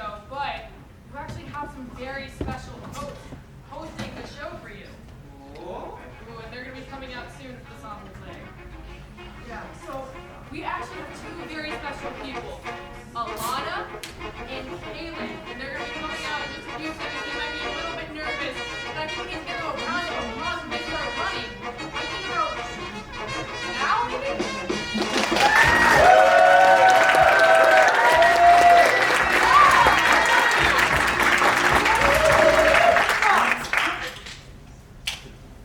show, but you actually have some very special hosts hosting the show for you. Ooh, and they're going to be coming out soon for the song to play. Yeah, so we actually have two very special people, Alana and Kaylin, and they're going to be coming out in just a few seconds. They might be a little bit nervous, but I think it's going to go round of applause when they start running. I think about now, maybe?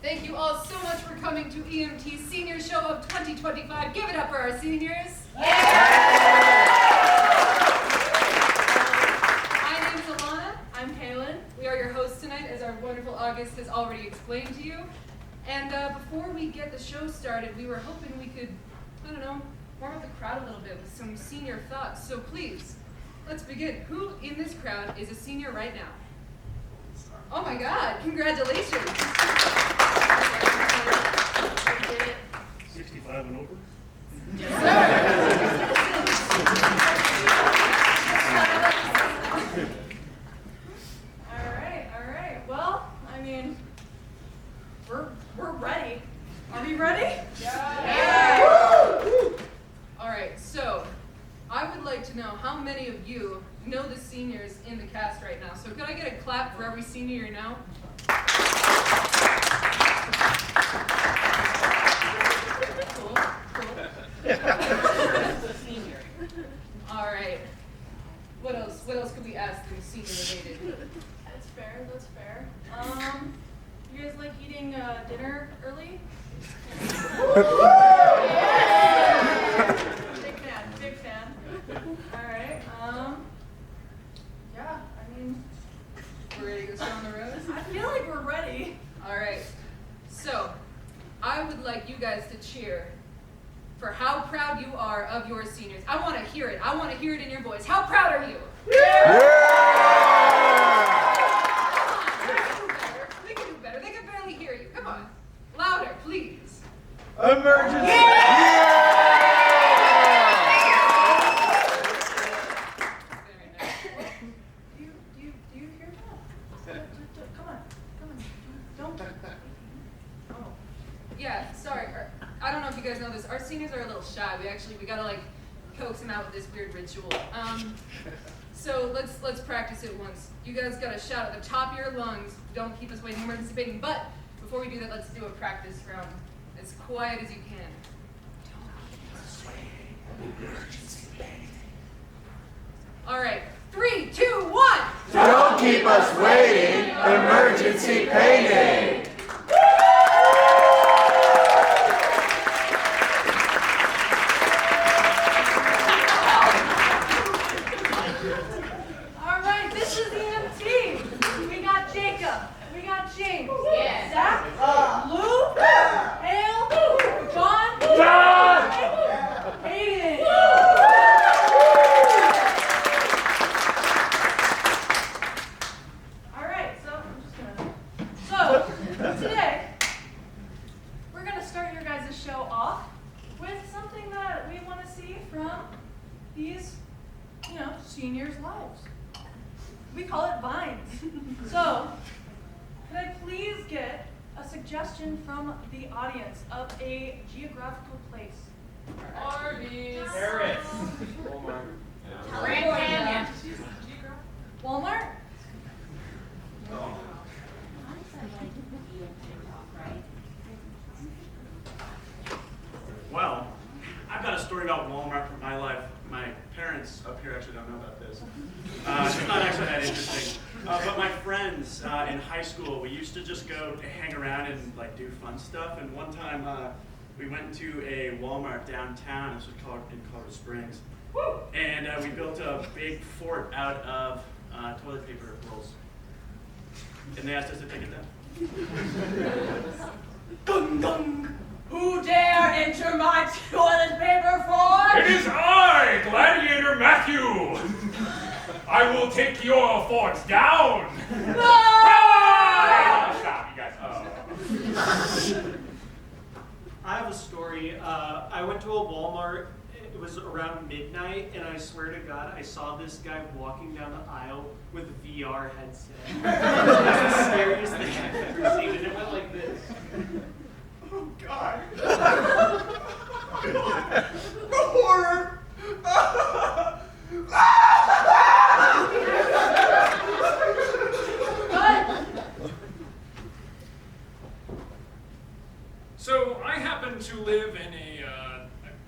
Thank you all so much for coming to EMT's Senior Show of 2025. Give it up for our seniors. My name is Alana. I'm Kaylin. We are your hosts tonight, as our wonderful August has already explained to you. And before we get the show started, we were hoping we could, warm up the crowd a little bit with some senior thoughts. So please, let's begin. Who in this crowd is a senior right now? Oh my God, congratulations. 65 and over? Yes, sir. All right. Well, we're ready. Are we ready? Yeah. All right, so I would like to know how many of you know the seniors in the cast right now. So could I get a clap for every senior you know? Cool. Senior. All right. What else could we ask them senior related? That's fair. You guys like eating dinner early? Big fan. All right. Yeah, We're ready to go straight on the road? I feel like we're ready. All right. So, I would like you guys to cheer for how proud you are of your seniors. I want to hear it. I want to hear it in your voice. How proud are you? They can do better. They can barely hear you. Come on. Louder, please. Emergency! Do you hear that? Come on. Don't. Oh. Yeah, sorry. I don't know if you guys know this. Our seniors are a little shy. We gotta coax them out with this weird ritual. So let's practice it once. You guys gotta shout at the top of your lungs. Don't keep us waiting. We're anticipating. But before we do that, let's do a practice round. As quiet as you can. All right. 3, 2, 1. Don't keep us waiting! Emergency painting! All right, this is EMT. We got Jacob. We got James. Yeah. Zach. Lou. Hale. John. Hayden. All right, so today we're gonna start your guys' show off with something that we want to see from these, seniors' lives. We call it vines. So, could I please get a suggestion from the audience of a geographical place? Arby's. Paris. Grand Canyon. Walmart? Well, I've got a story about Walmart from my life. My parents up here actually don't know about this. It's not actually that interesting. But my friends in high school, we used to just go hang around and do fun stuff. And one time we went to a Walmart downtown. This was in Colorado Springs. And we built a big fort out of toilet paper rolls. And they asked us to take it down. Gung gung. Who dare enter my toilet paper fort? It is I, Gladiator Matthew. I will take your fort down. No! Stop, you guys. I have a story. I went to a Walmart it was around midnight, and I swear to God, I saw this guy walking down the aisle with a VR headset. It was the scariest thing I've ever seen, and it went like this. Oh, God. The horror. So I happen to live in a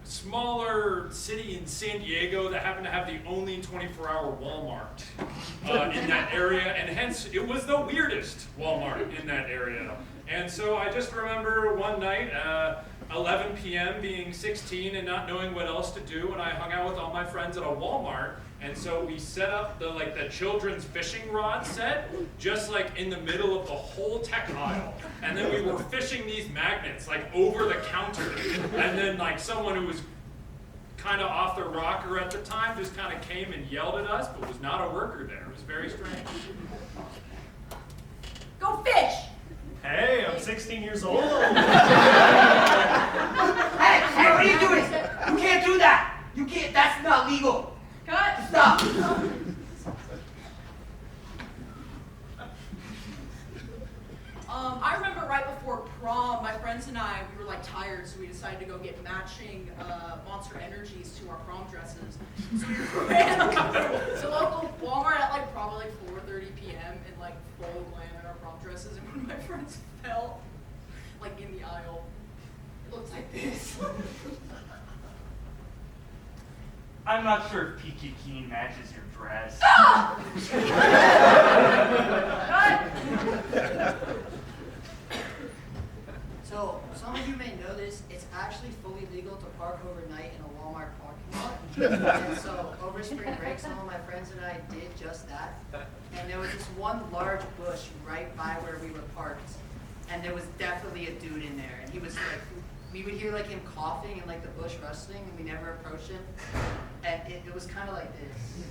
smaller city in San Diego that happened to have the only 24-hour Walmart in that area, and hence it was the weirdest Walmart in that area. And so I just remember one night, 11 p.m. being 16 and not knowing what else to do, and I hung out with all my friends at a Walmart. And so we set up the children's fishing rod set just like in the middle of the whole tech aisle. And then we were fishing these magnets like over the counter. And then like someone who was kind of off their rocker at the time just kind of came and yelled at us, but was not a worker there. It was very strange. Go fish! Hey, I'm 16 years old. Hey, what are you doing? You can't do that. You can't. That's not legal. Cut! Stop. I remember right before prom, my friends and I, we were like tired, so we decided to go get matching Monster Energies to our prom dresses. So we ran to local Walmart at like probably like 4:30 p.m. in like full glam in our prom dresses, and one of my friends fell like in the aisle. It looks like this. I'm not sure if Peachy Keen matches your dress. So, some of you may know this, it's actually fully legal to park overnight in a Walmart parking lot. And so, over spring break, some of my friends and I did just that. And there was this one large bush right by where we were parked. And there was definitely a dude in there. And he was like, we would hear like him coughing and like the bush rustling, and we never approached him. And it was kind of like this.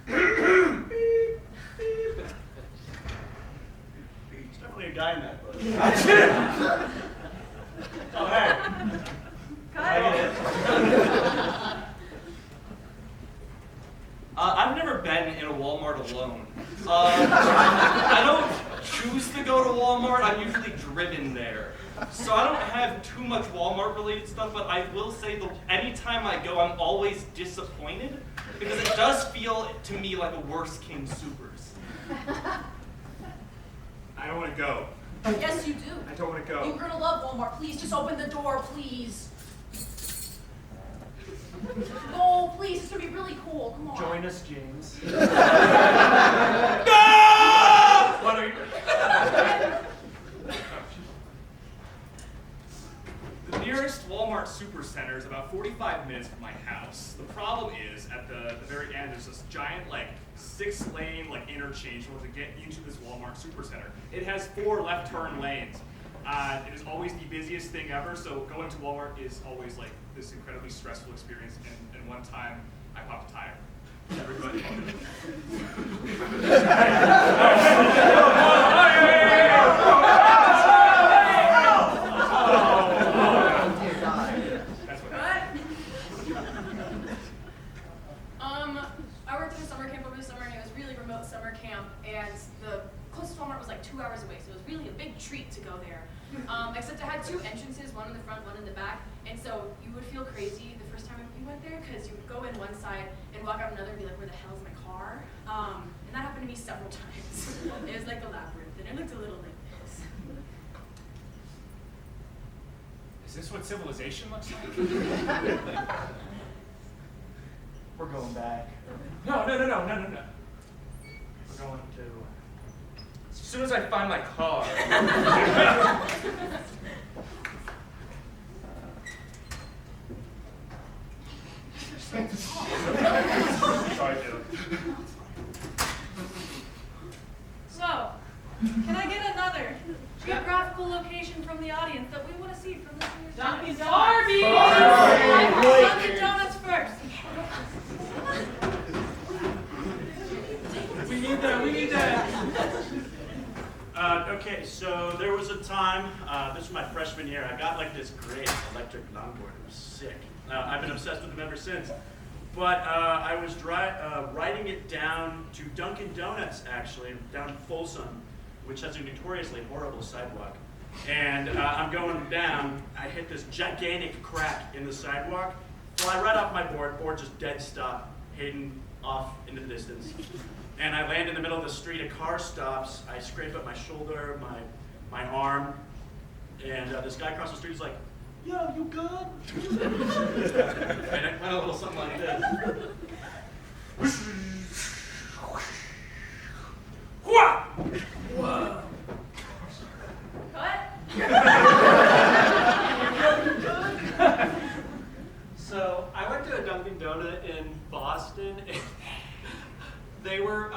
There's definitely a guy in that bush. Oh, hey. I've never been in a Walmart alone. I don't choose to go to Walmart. I'm usually driven there. So I don't have too much Walmart-related stuff, but I will say that anytime I go, I'm always disappointed because it does feel to me like a worse King Soopers. I don't want to go. Yes, you do. I don't want to go. You're gonna love Walmart. Please, just open the door, please. No, please, it's gonna be really cool. Come on. Join us, James. What are you? The nearest Walmart Supercenter is about 45 minutes from my house. The problem is, at the very end, there's this giant, like, 6-lane, like, interchange in order to get into this Walmart Supercenter. It has 4 left turn lanes. It is always the busiest thing ever, so going to Walmart is always, like, this incredibly stressful experience, and one time, I popped a tire. Everybody. That's what happened. I worked at a summer camp over the summer, and it was really remote summer camp, and the closest Walmart was like 2 hours away, so it was really a big treat to go there. Except it had 2 entrances, one in the front, one in the back, and so you would feel crazy the first time you went there, because you would go in one side and walk out another and be like, where the hell is my car? And that happened to me several times. It was like a labyrinth, and it looked a little like this. Is this what civilization looks like? We're going back. No. We're going to... As soon as I find my car. Sorry, Joe. So, can I get another geographical location from the audience that we want to see from this year's Dunkin' Donuts. Arby's! Arby's! Dunkin' Donuts first. We need that. Okay, so there was a time, this was my freshman year, I got like this great electric longboard. It was sick. I've been obsessed with them ever since. But I was riding it down to Dunkin' Donuts, actually, down Folsom, which has a notoriously horrible sidewalk. And I'm going down, I hit this gigantic crack in the sidewalk, fly right off my board just dead stop, heading off into the distance. And I land in the middle of the street, a car stops, I scrape up my shoulder, my arm, and this guy across the street is like, "Yo, you good?" And it went a little something like this. Whoa. Cut. So I went to a Dunkin' Donut in Boston. And they were,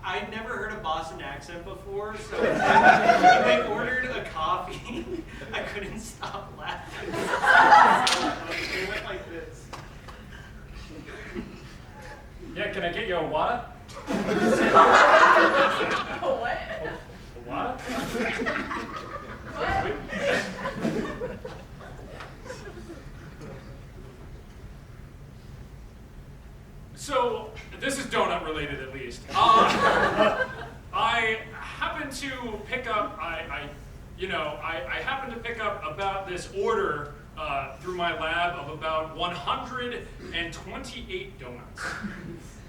I'd never heard a Boston accent before, so they ordered a coffee. I couldn't stop laughing. They went like this. Yeah, can I get you a water? What? A water? What? So, this is donut related at least. I happened to pick up, I happened to pick up about this order through my lab of about 128 donuts,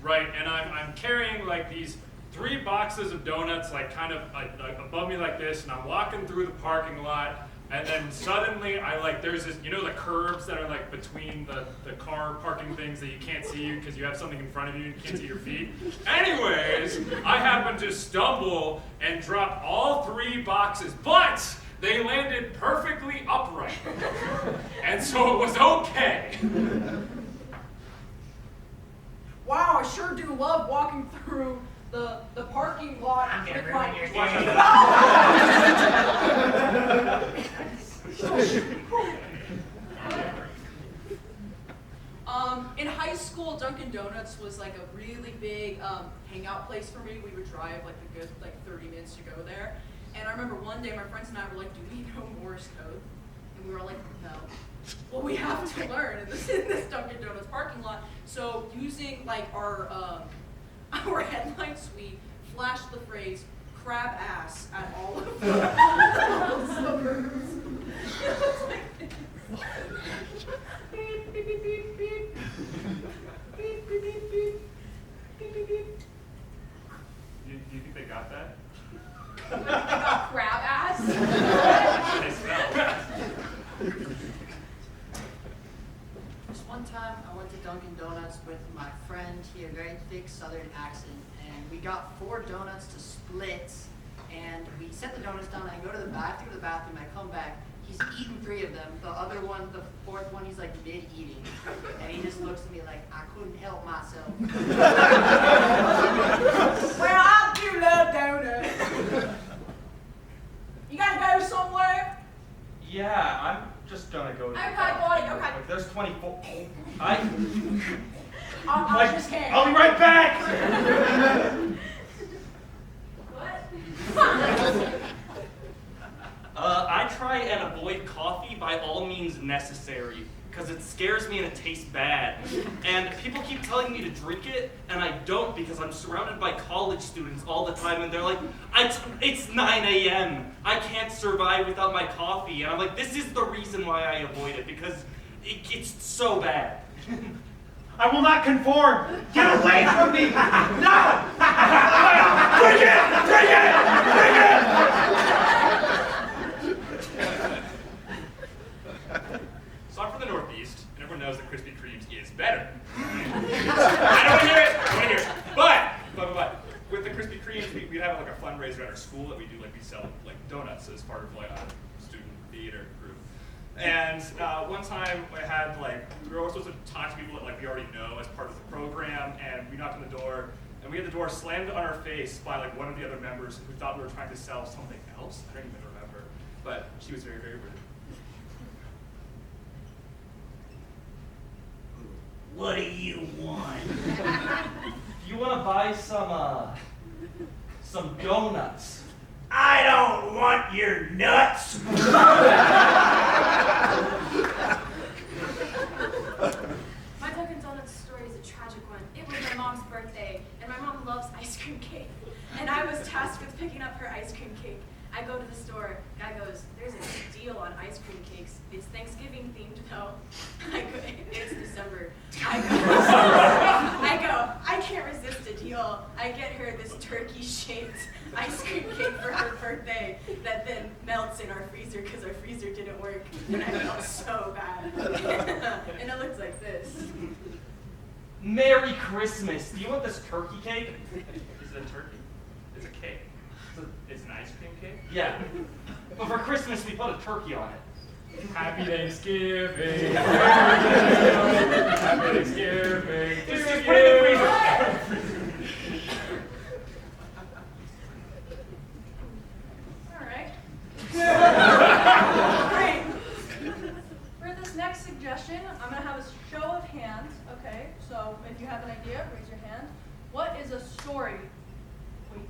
right? And I'm carrying like these 3 boxes of donuts like kind of like above me like this, and I'm walking through the parking lot. And then suddenly, there's this, the curbs that are like between the car parking things that you can't see because you have something in front of you and you can't see your feet. Anyways, I happen to stumble and drop all 3 boxes, but they landed perfectly upright. And so it was okay. Wow, I sure do love walking through the parking lot with my in high school, Dunkin' Donuts was like a really big hangout place for me. We would drive like a good 30 minutes to go there. And I remember one day my friends and I were like, "Do we know Morse code?" And we were like, "No." Well, we have to learn in this Dunkin' Donuts parking lot. So using like our headlights, we flashed the phrase "crab ass" at all of the suburbs. It was like this. Beep, beep, beep, beep, beep. Beep, beep, beep, beep. Beep, beep, beep. Do you think they got that? They got crab ass. They smell. This one time I went to Dunkin' Donuts with my friend. He had a very thick southern accent, and we got 4 donuts to split. And we set the donuts down, I go to the bathroom, I come back, he's eaten 3 of them. The other one, the 4th one, he's like mid-eating. And he just looks at me like, I couldn't help myself. Well, I do love donuts. You gotta go somewhere? Yeah, I'm just gonna go to the Okay, bathroom buddy, real okay. quick. There's 24. I just can't. I'll be right back! I try and avoid coffee by all means necessary, because it scares me and it tastes bad. And people keep telling me to drink it, and I don't because I'm surrounded by college students all the time, and they're like, it's 9 a.m. I can't survive without my coffee. And I'm like, this is the reason why I avoid it, because it's so bad. I will not conform. Get away from me. No. Drink it. Drink it. Drink it. So I'm from the Northeast, and everyone knows that Krispy Kreme's is better. I don't want to hear it. I don't want to hear it. But with the Krispy Kremes, we have like a fundraiser at our school that we do. Like we sell like donuts as part of like a student theater group. And one time I had we were always supposed to talk to people that we already know as part of the program, and we knocked on the door, and we had the door slammed on our face by one of the other members who thought we were trying to sell something else. I don't even remember, but she was very, very rude. What do you want? You want to buy some donuts? I don't want your nuts? My Dunkin' Donuts story is a tragic one. It was my mom's birthday, and my mom loves ice cream cake. And I was tasked with picking up her ice cream cake. I go to the store. Guy goes, "There's a deal on ice cream cakes. It's Thanksgiving themed though." I go, "It's December." I go, "I can't resist a deal." I get her this turkey-shaped ice cream cake for her birthday that then melts in our freezer because our freezer didn't work, and I felt so bad. And it looks like this. Merry Christmas. Do you want this turkey cake? Is it a turkey? It's a cake. It's an ice cream cake? Yeah. But for Christmas, we put a turkey on it. Happy Thanksgiving. Happy Thanksgiving. Just put it in the freezer. All right. Great. For this next suggestion, I'm going to have a show of hands. Okay, so if you have an idea, raise your hand. What is a story? Wait.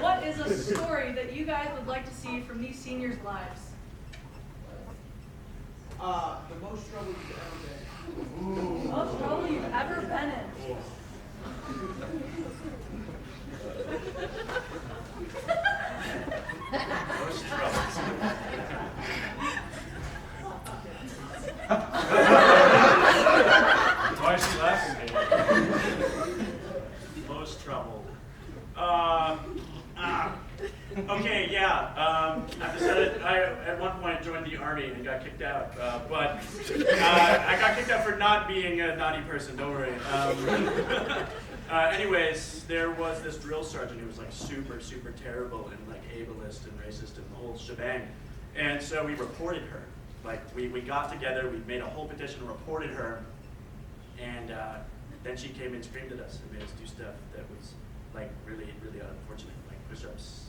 What is a story that you guys would like to see from these seniors' lives? The most trouble you've ever been in. Most trouble you've ever been in. Most trouble. Why is she laughing at me? Most trouble. Okay, yeah. I decided at one point joined the army and got kicked out, but I got kicked out for not being a naughty person. Don't worry. Anyways, there was this drill sergeant who was like super terrible and like ableist and racist and the whole shebang, and so we reported her. Like we got together, we made a whole petition and reported her, and then she came and screamed at us and made us do stuff that was like really unfortunate, like push-ups.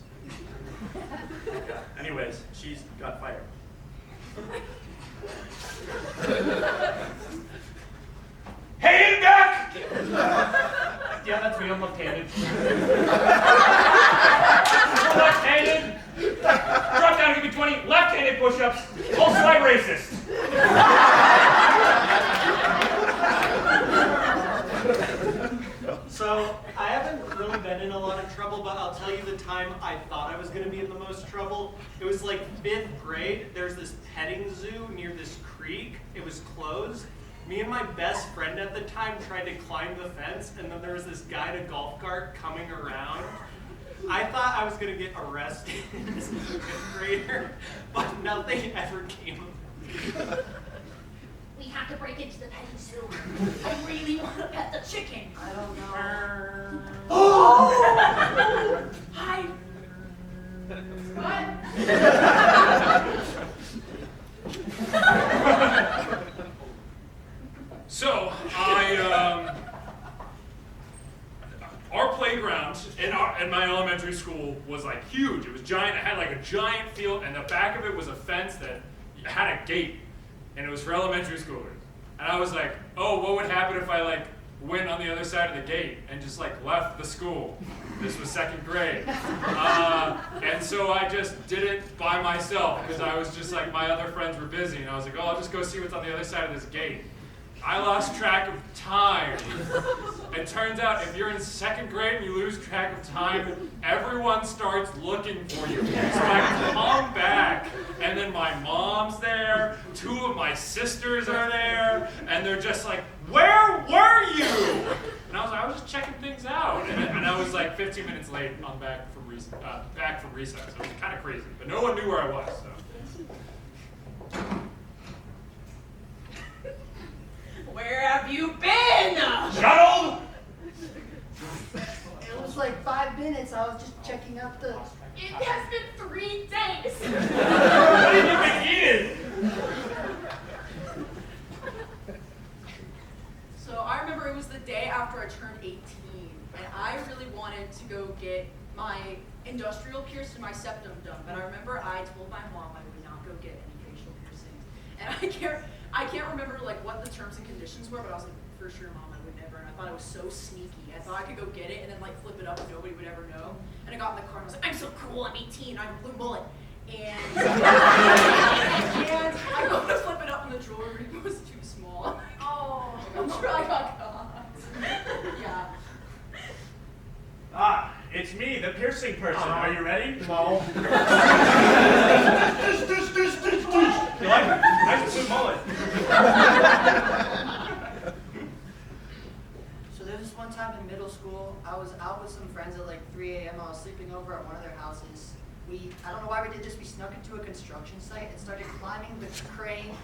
Yeah. Anyways, she's got fired. Hey, back! Yeah, that's me. I'm left-handed. Left-handed. Drop down, give me 20 left-handed push-ups. Also, I'm racist. So, I haven't really been in a lot of trouble, but I'll tell you the time I thought I was going to be in the most trouble. It was like 5th grade. There's this petting zoo near this creek. It was closed. Me and my best friend at the time tried to climb the fence, and then there was this guy in a golf cart coming around. I thought I was going to get arrested as a 5th grader, but nothing ever came of it. We have to break into the petting zoo. I really want to pet the chicken. I don't know. Oh! Hi. What? So, our playground in my elementary school was like huge. It was giant. It had like a giant field, and the back of it was a fence that had a gate, and it was for elementary schoolers. And I was like, oh, what would happen if I like went on the other side of the gate and just like left the school? This was 2nd grade. And so I just did it by myself because I was just like, my other friends were busy, and I was like, oh, I'll just go see what's on the other side of this gate. I lost track of time. It turns out if you're in 2nd grade and you lose track of time, everyone starts looking for you. So I come back, and then my mom's there, 2 of my sisters are there, and they're just like, where were you? And I was just checking things out. And I was like 15 minutes late on back from recess. It was kind of crazy, but no one knew where I was. So. Where have you been? Shuttle! It was like 5 minutes. I was just checking out the. It has been 3 days. What did you think he is? So I remember it was the day after I turned 18, and I really wanted to go get my industrial pierced and my septum done. But I remember I told my mom I would not go get any facial piercings, and I can't remember like what the terms and conditions were, but I was like, for sure, Mom, I would never. And I thought it was so sneaky. I thought I could go get it and then like flip it up and nobody would ever know. And I got in the car and I was like, I'm so cool, I'm 18, I have a blue bullet. And, and I go to flip it up in the drawer and it was too small. Oh. I'm sure I got caught. Yeah. Ah, it's me, the piercing person. Are you ready? No. You like it? Nice blue mullet. So there was this one time in middle school, I was out with some friends at like 3 a.m. I was sleeping over at one of their houses. I don't know why we did this, we snuck into a construction site and started climbing the crane.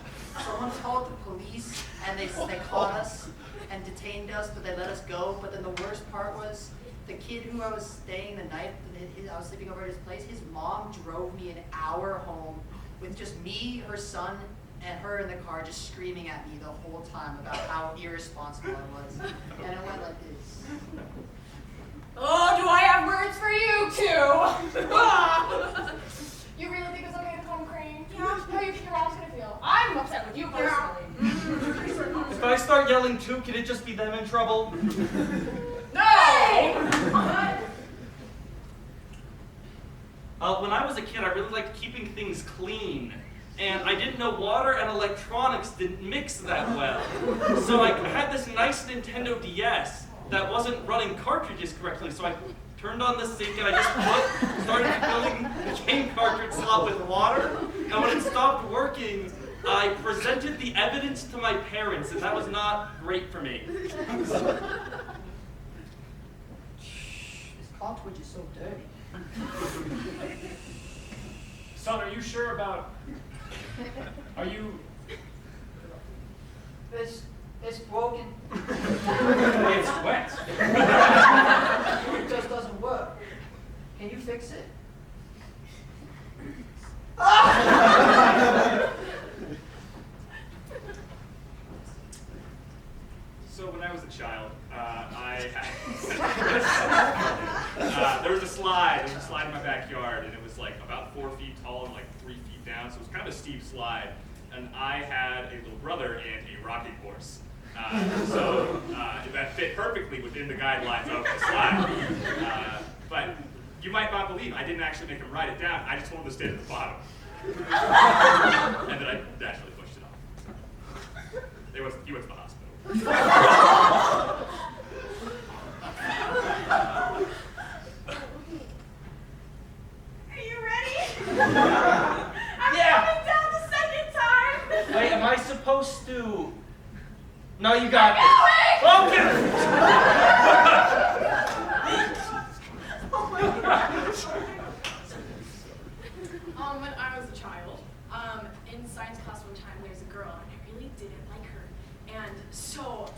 Someone called the police and they caught us and detained us, but they let us go. But then the worst part was, the kid who I was staying the night, I was sleeping over at his place, his mom drove me an hour home with just me, her son, and her in the car just screaming at me the whole time about how irresponsible I was. And it went like this. Oh, do I have words for you too? You really think it's okay to call him Crane? Yeah. How do you think your mom's gonna feel? I'm upset with you personally. If I start yelling too, could it just be them in trouble? No! When I was a kid, I really liked keeping things clean. And I didn't know water and electronics didn't mix that well. So I had this nice Nintendo DS that wasn't running cartridges correctly. So I turned on the sink and I just started filling the game cartridge slot with water. And when it stopped working, I presented the evidence to my parents, and that was not great for me. This cartridge is so dirty. Son, are you sure about... Are you... It's broken. It's wet. It just doesn't work. Can you fix it? So when I was a child, there was a slide. There was a slide in my backyard, and it was like about 4 feet tall and like 3 feet down. So it was kind of a steep slide. And I had a little brother and a rocking horse. So that fit perfectly within the guidelines of the slide. But you might not believe, I didn't actually make him write it down. I just told him to stay at the bottom. And then I naturally pushed it off. He went to the hospital. Are you ready? I'm coming down the second time. Wait, am I supposed to... No, you got it. Okay. Oh my gosh. When I was a child, in science class one time, there's a girl, and I really didn't like her. And so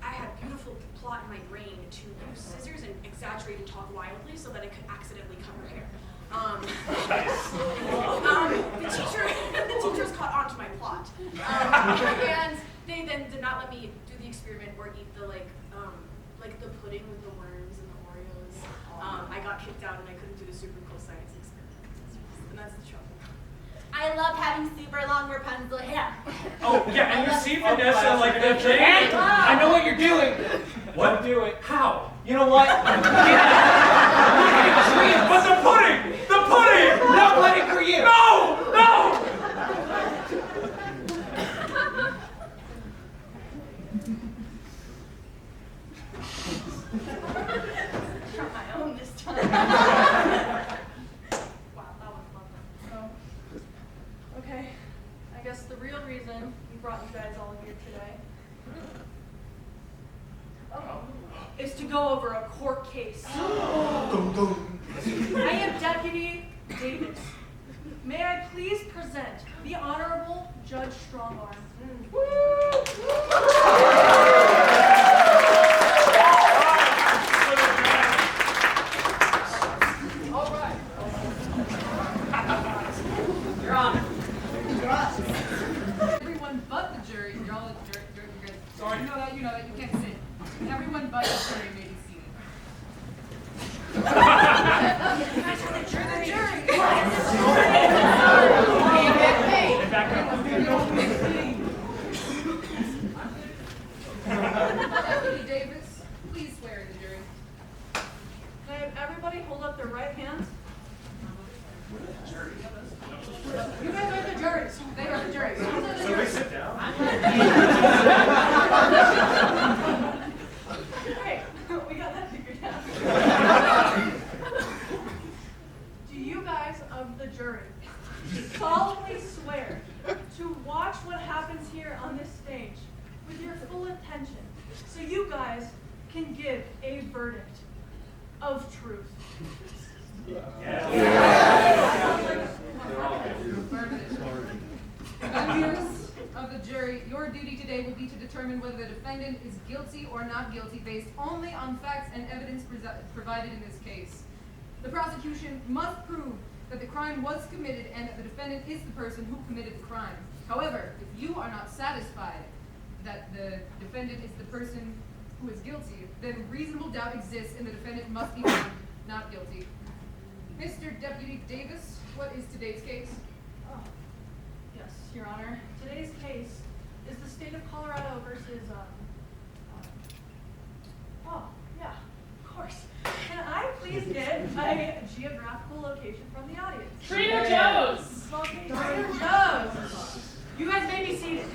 I had a beautiful plot in my brain to use scissors and exaggerate and talk wildly so that I could accidentally cut her hair. The teachers caught on to my plot. And they then did not let me do the experiment or eat the like the pudding with the worms and the Oreos. I got kicked out and I couldn't do the super cool science experiment. And that's the trouble. I love having super long Rapunzel hair. Oh, yeah, and you see Vanessa like the thing? I know what you're doing. What? Do it. How? You know what? But the pudding! The pudding! No pudding for you! No! No! Got my own this time. Wow, that was lovely. So, okay, I guess the real reason we brought you guys all here today is to go over a court case. I am Deputy Davis. May I please present the Honorable Judge Strongarm. All right. You're on. Everyone but the jury, you're all the jury, sorry, you know that, you can't sit. Everyone but the jury may be seated. attention so you guys can give a verdict of truth. Members of the jury, your duty today will be to determine whether the defendant is guilty or not guilty based only on facts and evidence provided in this case. The prosecution must prove that the crime was committed and that the defendant is the person who committed the crime. However, if you are not satisfied that the defendant is the person who is guilty, then reasonable doubt exists and the defendant must be found not guilty. Mr. Deputy Davis, what is today's case? Oh, yes, Your Honor. Today's case is the state of Colorado versus, oh, yeah, of course. Can I please get a geographical location from the audience? Trader Joe's. Trader Joe's. You guys may be seated.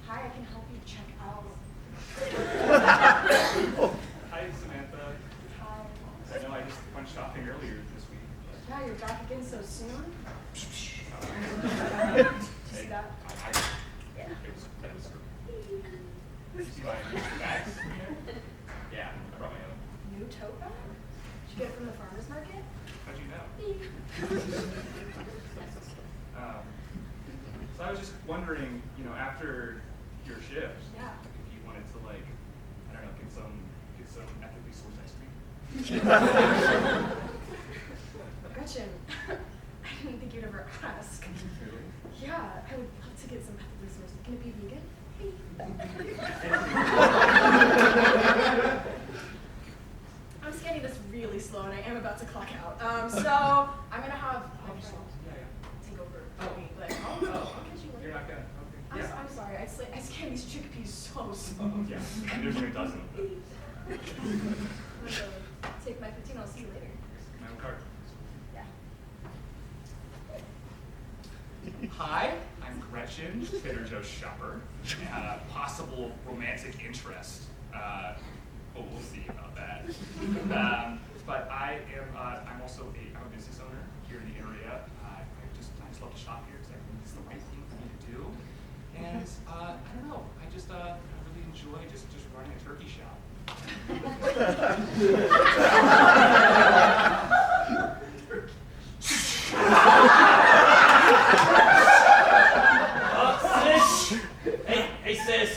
Hi, I can help you check out. Hi, Samantha. Hi. I know I just went shopping earlier this week. Yeah, you're back again so soon. See that? Yeah. It was Did you buy new bags? Yeah, I brought my own. New tote bag? Did you get it from the farmer's market? How'd you know? So I was just wondering, after your shift, Yeah. if you wanted to I don't know, get some ethically sourced ice cream. Gretchen, I didn't think you'd ever ask. Really? Yeah, I would love to get some ethically sourced. Can it be vegan? I'm scanning this really slow and I am about to clock out. So I'm gonna have my friend take over for me, but I'll catch you You're later. not gonna. Okay. I'm sorry, I scan these chickpeas so slow. Yeah. And there's only a dozen of them. I'm gonna go take my 15, I'll see you later. My own card. Yeah. Hi, I'm Gretchen, Trader Joe's shopper. Possible romantic interest. We'll see about that. But I'm also I'm a business owner here in the area. I just love to shop here because I think it's the right thing for me to do. And I don't know, I really enjoy just running a turkey shop. Sis. Hey, sis.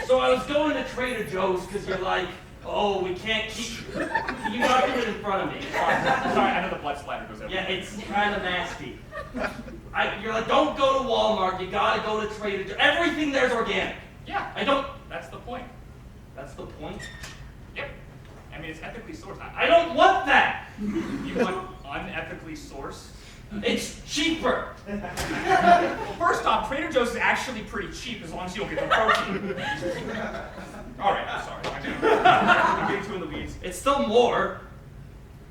So I was going to Trader Joe's because you're like, oh, we can't keep. You got to do it in front of me. Sorry, I know the blood splatter goes everywhere. Yeah, it's kind of nasty. You're like, don't go to Walmart. You gotta go to Trader Joe's. Everything there's organic. Yeah, I don't. that's the point. That's the point. Yep. I mean, it's ethically sourced. I don't want that. You want unethically sourced? It's cheaper. Well, first off, Trader Joe's is actually pretty cheap as long as you don't get the protein. All right, I'm sorry. I'm getting too in the weeds. It's still more.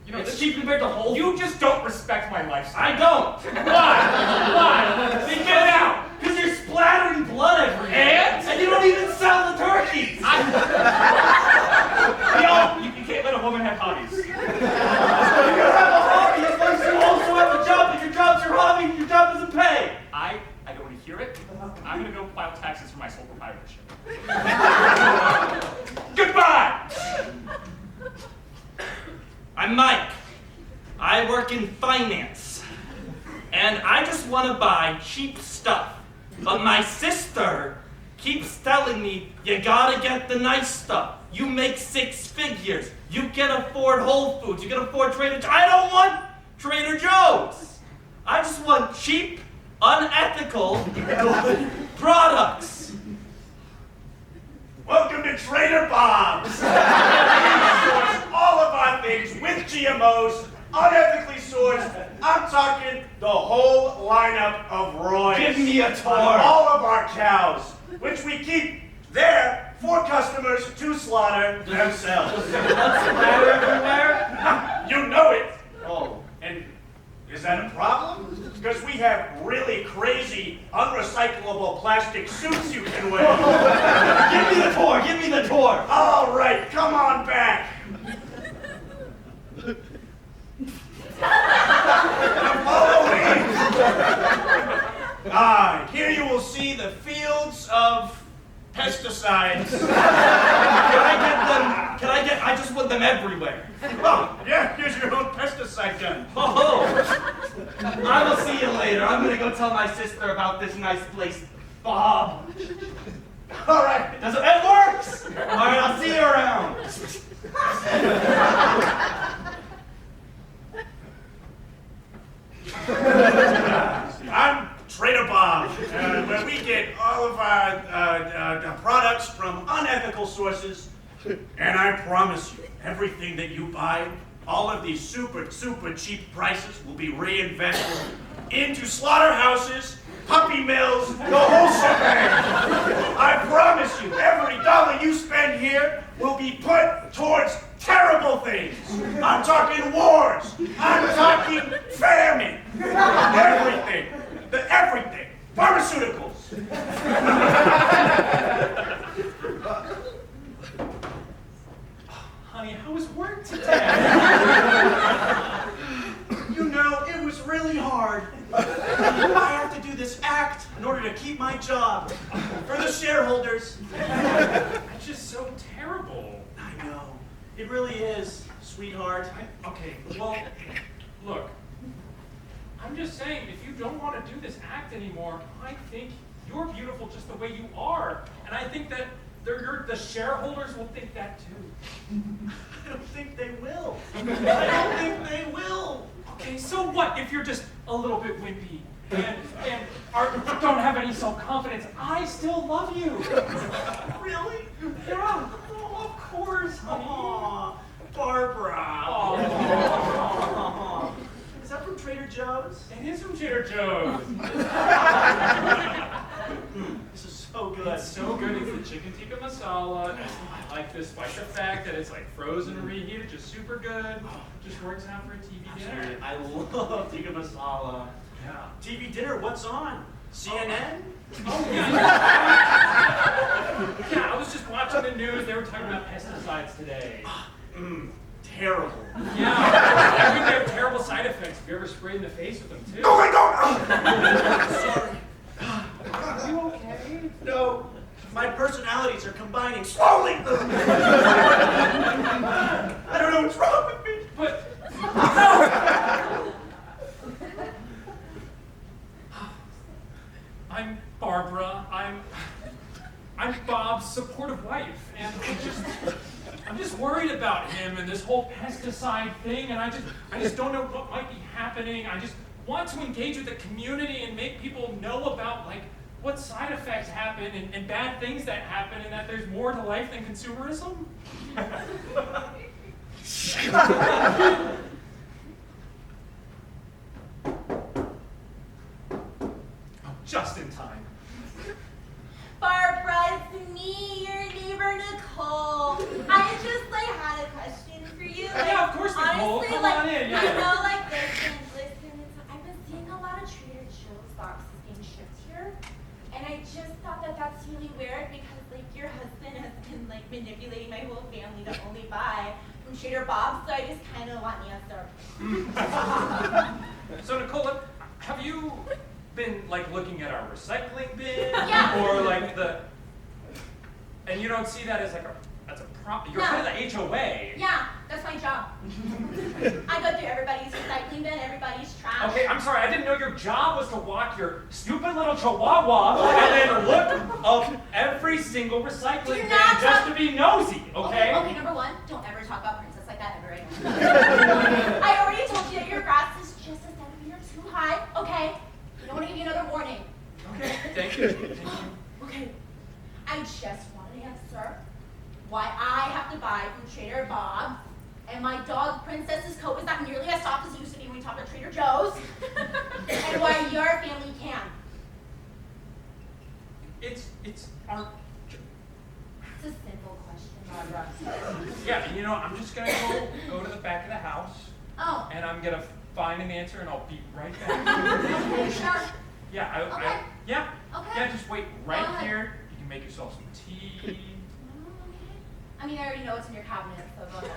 It's It's cheap compared to Whole Foods. You just don't respect my lifestyle. I don't. Why? Why? Then get out. Because you're splattering blood everywhere. And you don't even sell the turkeys. You can't let a woman have hobbies. You can have a hobby as long as you also have a job. If your job's your hobby, your job doesn't pay. I don't want to hear it. I'm going to go file taxes for my sole proprietorship. Goodbye! I'm Mike. I work in finance. And I just want to buy cheap stuff. But my sister keeps telling me, you gotta get the nice stuff. You make 6 figures. You can afford Whole Foods. You can afford Trader Joe's. I don't want Trader Joe's. I just want cheap, unethical products. Welcome to Trader Bob's. We source all of our things with GMOs, unethically sourced. I'm talking the whole lineup of Roy's. Give me a tour. On all of our cows, which we keep there for customers to slaughter themselves. What's splatter everywhere? You know it. Oh. And is that a problem? Because we have really crazy, unrecyclable plastic suits you can wear. Give me the tour. give me the door. All right, come on back. Now follow me. Here you will see the fields of pesticides. I just want them everywhere. Oh, yeah, here's your own pesticide gun. Oh, I will see you later. I'm gonna go tell my sister about this nice place, Bob. All right. It works! All right, I'll see you around. I'm Trader Bob, where we get all of our products from unethical sources. And I promise you, everything that you buy, all of these super, super cheap prices will be reinvested into slaughterhouses, puppy mills, the whole shebang. I promise you, every dollar you spend here will be put towards terrible things. I'm talking wars. I'm talking famine. Everything. Everything. Pharmaceuticals. Honey, how was work today? You know, it was really hard. I have to do this act in order to keep my job. For the shareholders. That's just so terrible. I know. It really is, sweetheart. Okay, well, look. I'm just saying, if you don't want to do this act anymore, I think you're beautiful just the way you are. And I think that the shareholders will think that too. I don't think they will. I don't think they will. Okay, so what if you're just a little bit wimpy and don't have any self-confidence? I still love you. Really? Yeah. Oh, of course, honey. Aw, Barbara. Aw. Is that from Trader Joe's? It is from Trader Joe's. This is so good. It's so good. It's the chicken tikka masala. I like this, despite the fact that it's like frozen and reheated, just super good. Just works out for a TV dinner. I love tikka masala. Yeah. TV dinner, what's on? CNN? Oh, yeah. Yeah, I was just watching the news. They were talking about pesticides today. Terrible. Yeah. I think they have terrible side effects. Have you ever sprayed in the face with them, too? Oh my God! Sorry. Are you okay? No. My personalities are combining slowly. I don't know what's wrong with me. But... I'm Barbara. I'm Bob's supportive wife, and I'm just worried about him and this whole pesticide thing, and I just don't know what might be happening. I just want to engage with the community and make people know about like what side effects happen and bad things that happen, and that there's more to life than consumerism. Just in time. Barbara, it's me, your neighbor Nicole. I just had a question for you. Yeah, of course, Nicole. Honestly, Come on in. Yeah. You know, listen, I've been seeing a lot of Trader Joe's boxes being shipped here, and I just thought that that's really weird because your husband has been manipulating my whole family to only buy from Trader Bob's, so I just kind of want the answer. So Nicole, have you been looking at our recycling bin? Yeah. Or and you don't see that as that's a problem. You're part of the HOA. Yeah, that's my job. I go through everybody's recycling bin, everybody's trash. Okay, I'm sorry, I didn't know your job was to walk your stupid little chihuahua and then look up every single recycling bin just to be nosy, okay? Okay, number one, don't ever talk about Princess like that ever again. I already told you that your grass is just a centimeter too high, okay? I don't want to give you another warning. Okay, thank you. Okay, I just want an answer why I have to buy from Trader Bob, and my dog Princess's coat is not nearly as soft as it used to be when we talked at Trader Joe's, and why your family can. It's our... It's a simple question, Barbara. Yeah, I'm just gonna go to the back of the house. Oh. And I'm gonna find an answer, and I'll be right back. Okay, sure. Yeah, Okay. yeah. Okay. Yeah, just wait right Go ahead. here. You can make yourself some tea. mean, I already know what's in your cabinet, so go ahead.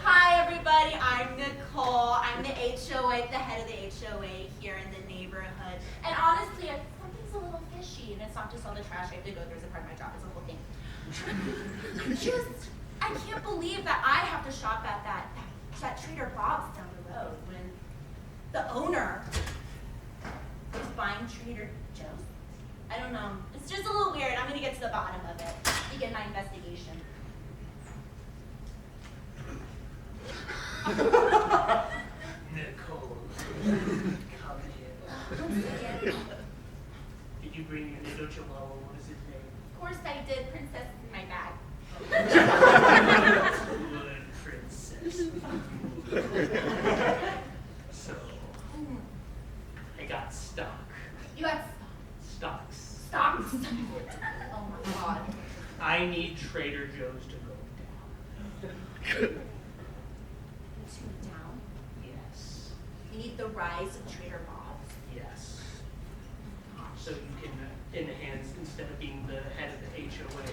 Hi, everybody. I'm Nicole. I'm the HOA, the head of the HOA here in the neighborhood. And honestly, something's a little fishy, and it's not just all the trash I have to go through as a part of my job. It's a whole thing. I can't believe that I have to shop at that Trader Bob's down the road when the owner is buying Trader Joe's. I don't know. It's just a little weird. I'm gonna get to the bottom of it. Begin my investigation. Nicole, come here. Did you bring your little chihuahua? What is his name? Of course I did. Princess is in my bag. Good princess. So, I got stock. You got Stocks. stocks. Oh my god. I need Trader Joe's to go down. Two down. Yes. You need the rise of Trader Bob's. Yes. So you can enhance, instead of being the head of the HOA,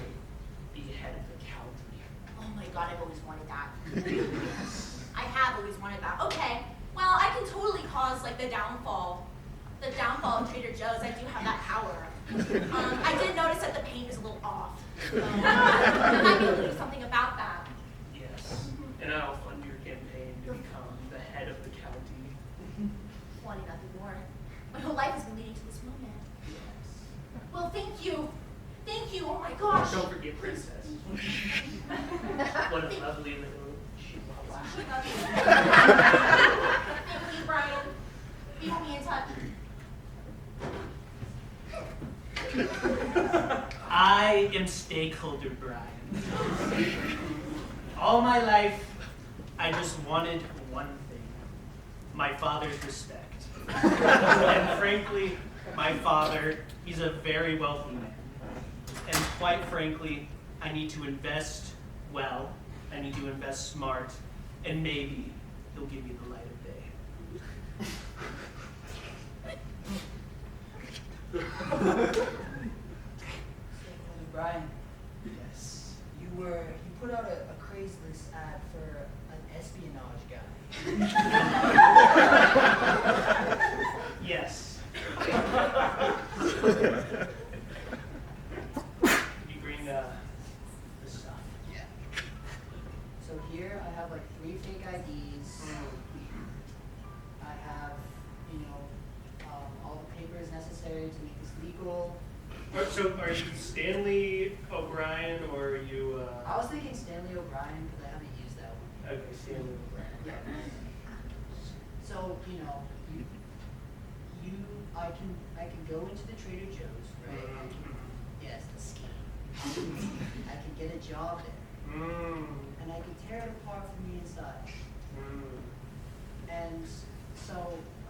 be head of the county. Oh my god, I've always wanted that. I have always wanted that. Okay, well, I can totally cause like the downfall of Trader Joe's. I do have that power. I did notice that the paint is a little off. So I might be able to do something about that. Yes. And I'll fund your campaign to become the head of the county. Wanting nothing more. My whole life has been leading to this moment. Yes. Well, thank you. Thank you. Oh my gosh. Don't forget Princess. What a lovely little chihuahua. Thank you, Brian. We will be in touch. I am stakeholder Brian. All my life, I just wanted one thing. My father's respect. And frankly, my father, he's a very wealthy man. And quite frankly, I need to invest well, I need to invest smart, and maybe he'll give me the light of day. Brian, Yes. you put out a Craigslist ad for an espionage guy. Yes. You bring the stuff. Yeah. So here I have like 3 fake IDs. I have, all the papers necessary to make this legal. So are you Stanley O'Brien or are you I was thinking Stanley O'Brien because I haven't used that one. okay, Stanley O'Brien. Yeah. So, I can go into the Trader Joe's, right? I can, yes, the scheme. I can get a job there. And I can tear it apart from the inside. And so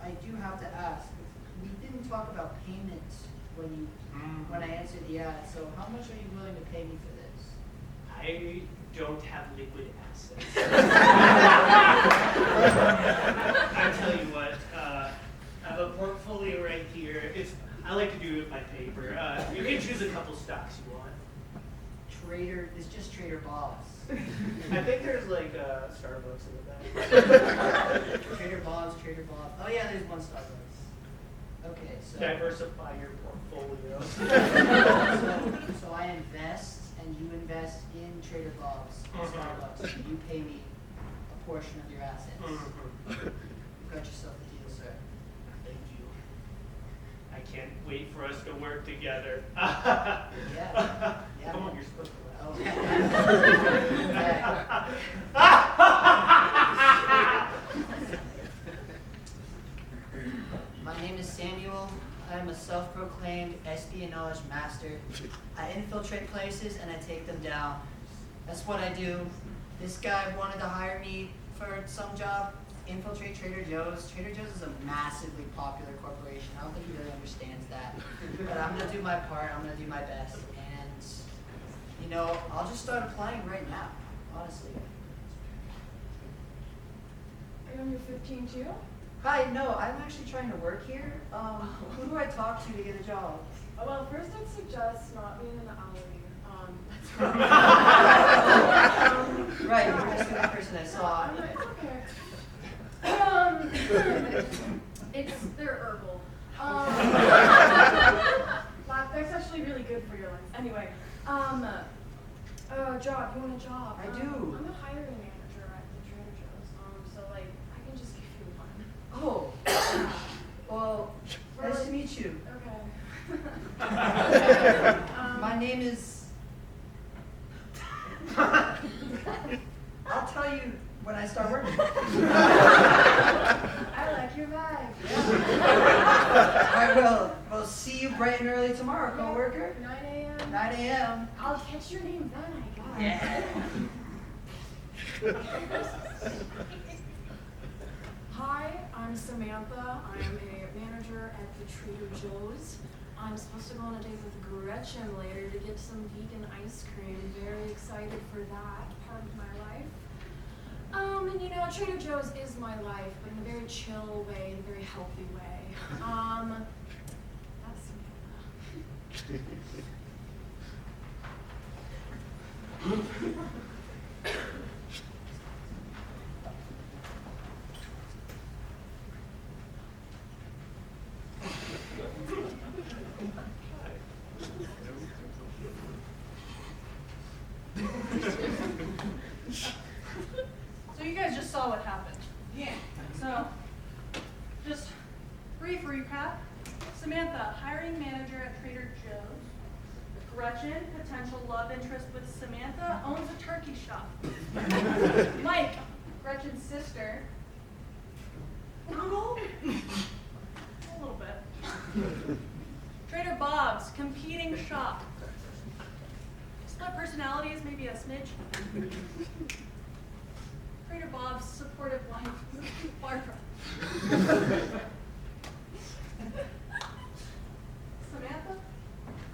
I do have to ask, we didn't talk about payment when I answered the ad, so how much are you willing to pay me for this? I don't have liquid assets. I tell you what, I have a portfolio right here. I like to do it with my paper. You can choose a couple stocks you want. It's just Trader Bob's. I think there's like Starbucks in the back. Trader Bob's. Oh yeah, there's one Starbucks. Okay, so. Diversify your portfolio. So I invest, and you invest in Trader Bob's and Starbucks, and you pay me a portion of your assets. You got yourself a deal, sir. Thank you. I can't wait for us to work together. Yeah. Come on, you're supposed to laugh. Okay. My name is Samuel. I'm a self-proclaimed espionage master. I infiltrate places and I take them down. That's what I do. This guy wanted to hire me for some job, infiltrate Trader Joe's. Trader Joe's is a massively popular corporation. I don't think he really understands that. But I'm gonna do my part, I'm gonna do my best. And, I'll just start applying right now, honestly. Are you on your 15 too? Hi, no, I'm actually trying to work here. Who do I talk to get a job? Well, first I'd suggest not being in the alley. Right, you're just the only person I saw. It's they're herbal. That's actually really good for your lungs. Anyway, job. You want a job? I do. I'm a hiring manager at the Trader Joe's. So like, I can just give you one. Oh. Well, nice to meet you. Okay. My name is... I'll tell you when I start working. I like your vibe. I will. We'll see you bright and early tomorrow, coworker. 9 a.m. 9 a.m. I'll catch your name then, I guess. Yeah. Hi, I'm Samantha. I'm a manager at the Trader Joe's. I'm supposed to go on a date with Gretchen later to get some vegan ice cream. Very excited for that part of my life. And you know, Trader Joe's is my life, but in a very chill way, in a very healthy way. That's Samantha. So you guys just saw what happened. Yeah. So, just brief recap. Samantha, hiring manager at Trader Joe's. Gretchen, potential love interest with Samantha, owns a turkey shop. Mike, Gretchen's sister. Uncle? A little bit. Trader Bob's, competing shop. Split personalities, maybe a smidge. Trader Bob's supportive wife, Barbara. Samantha?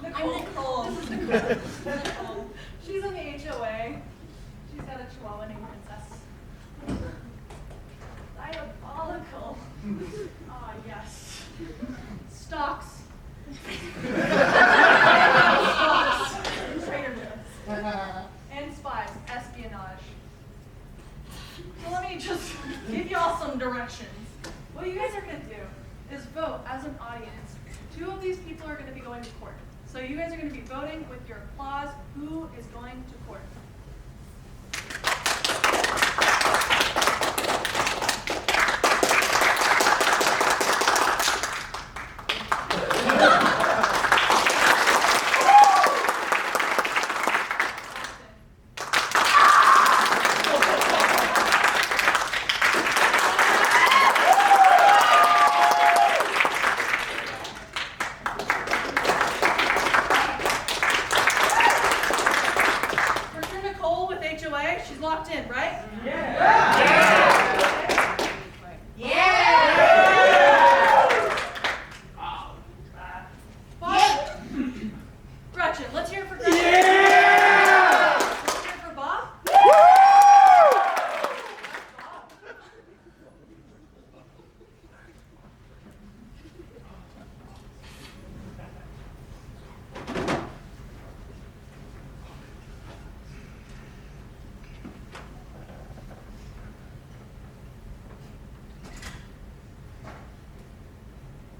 Nicole. I'm Nicole. This is Nicole. Nicole. She's in the HOA. She's got a chihuahua named Princess. Diabolical. Ah, yes. Stocks. Stocks. Trader Joe's. And spies, espionage. So let me just give y'all some directions. What you guys are going to do is vote as an audience. 2 of these people are going to be going to court. So you guys are going to be voting with your applause who is going to court.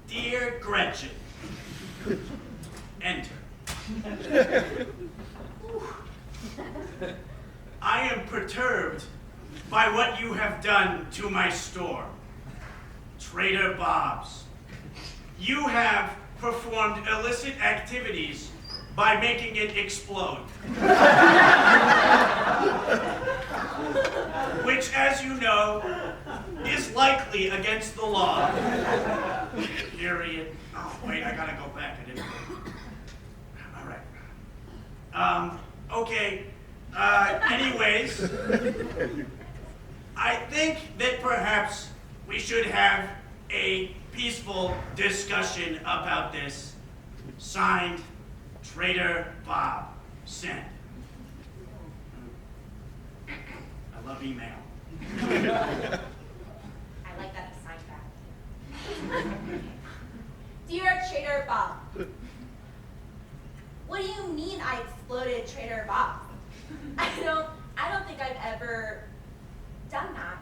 Dear Gretchen, enter. I am perturbed by what you have done to my store, Trader Bob's. You have performed illicit activities by making it explode. Which, as you know, is likely against the law. Period. Oh, wait, I gotta go back. I didn't. All right. Okay. Anyways, I think that perhaps we should have a peaceful discussion about this. Signed, Trader Bob. Sent. I love email. I like that he signed that. Dear Trader Bob, what do you you mean I exploded Trader Bob? I don't think I've ever done that.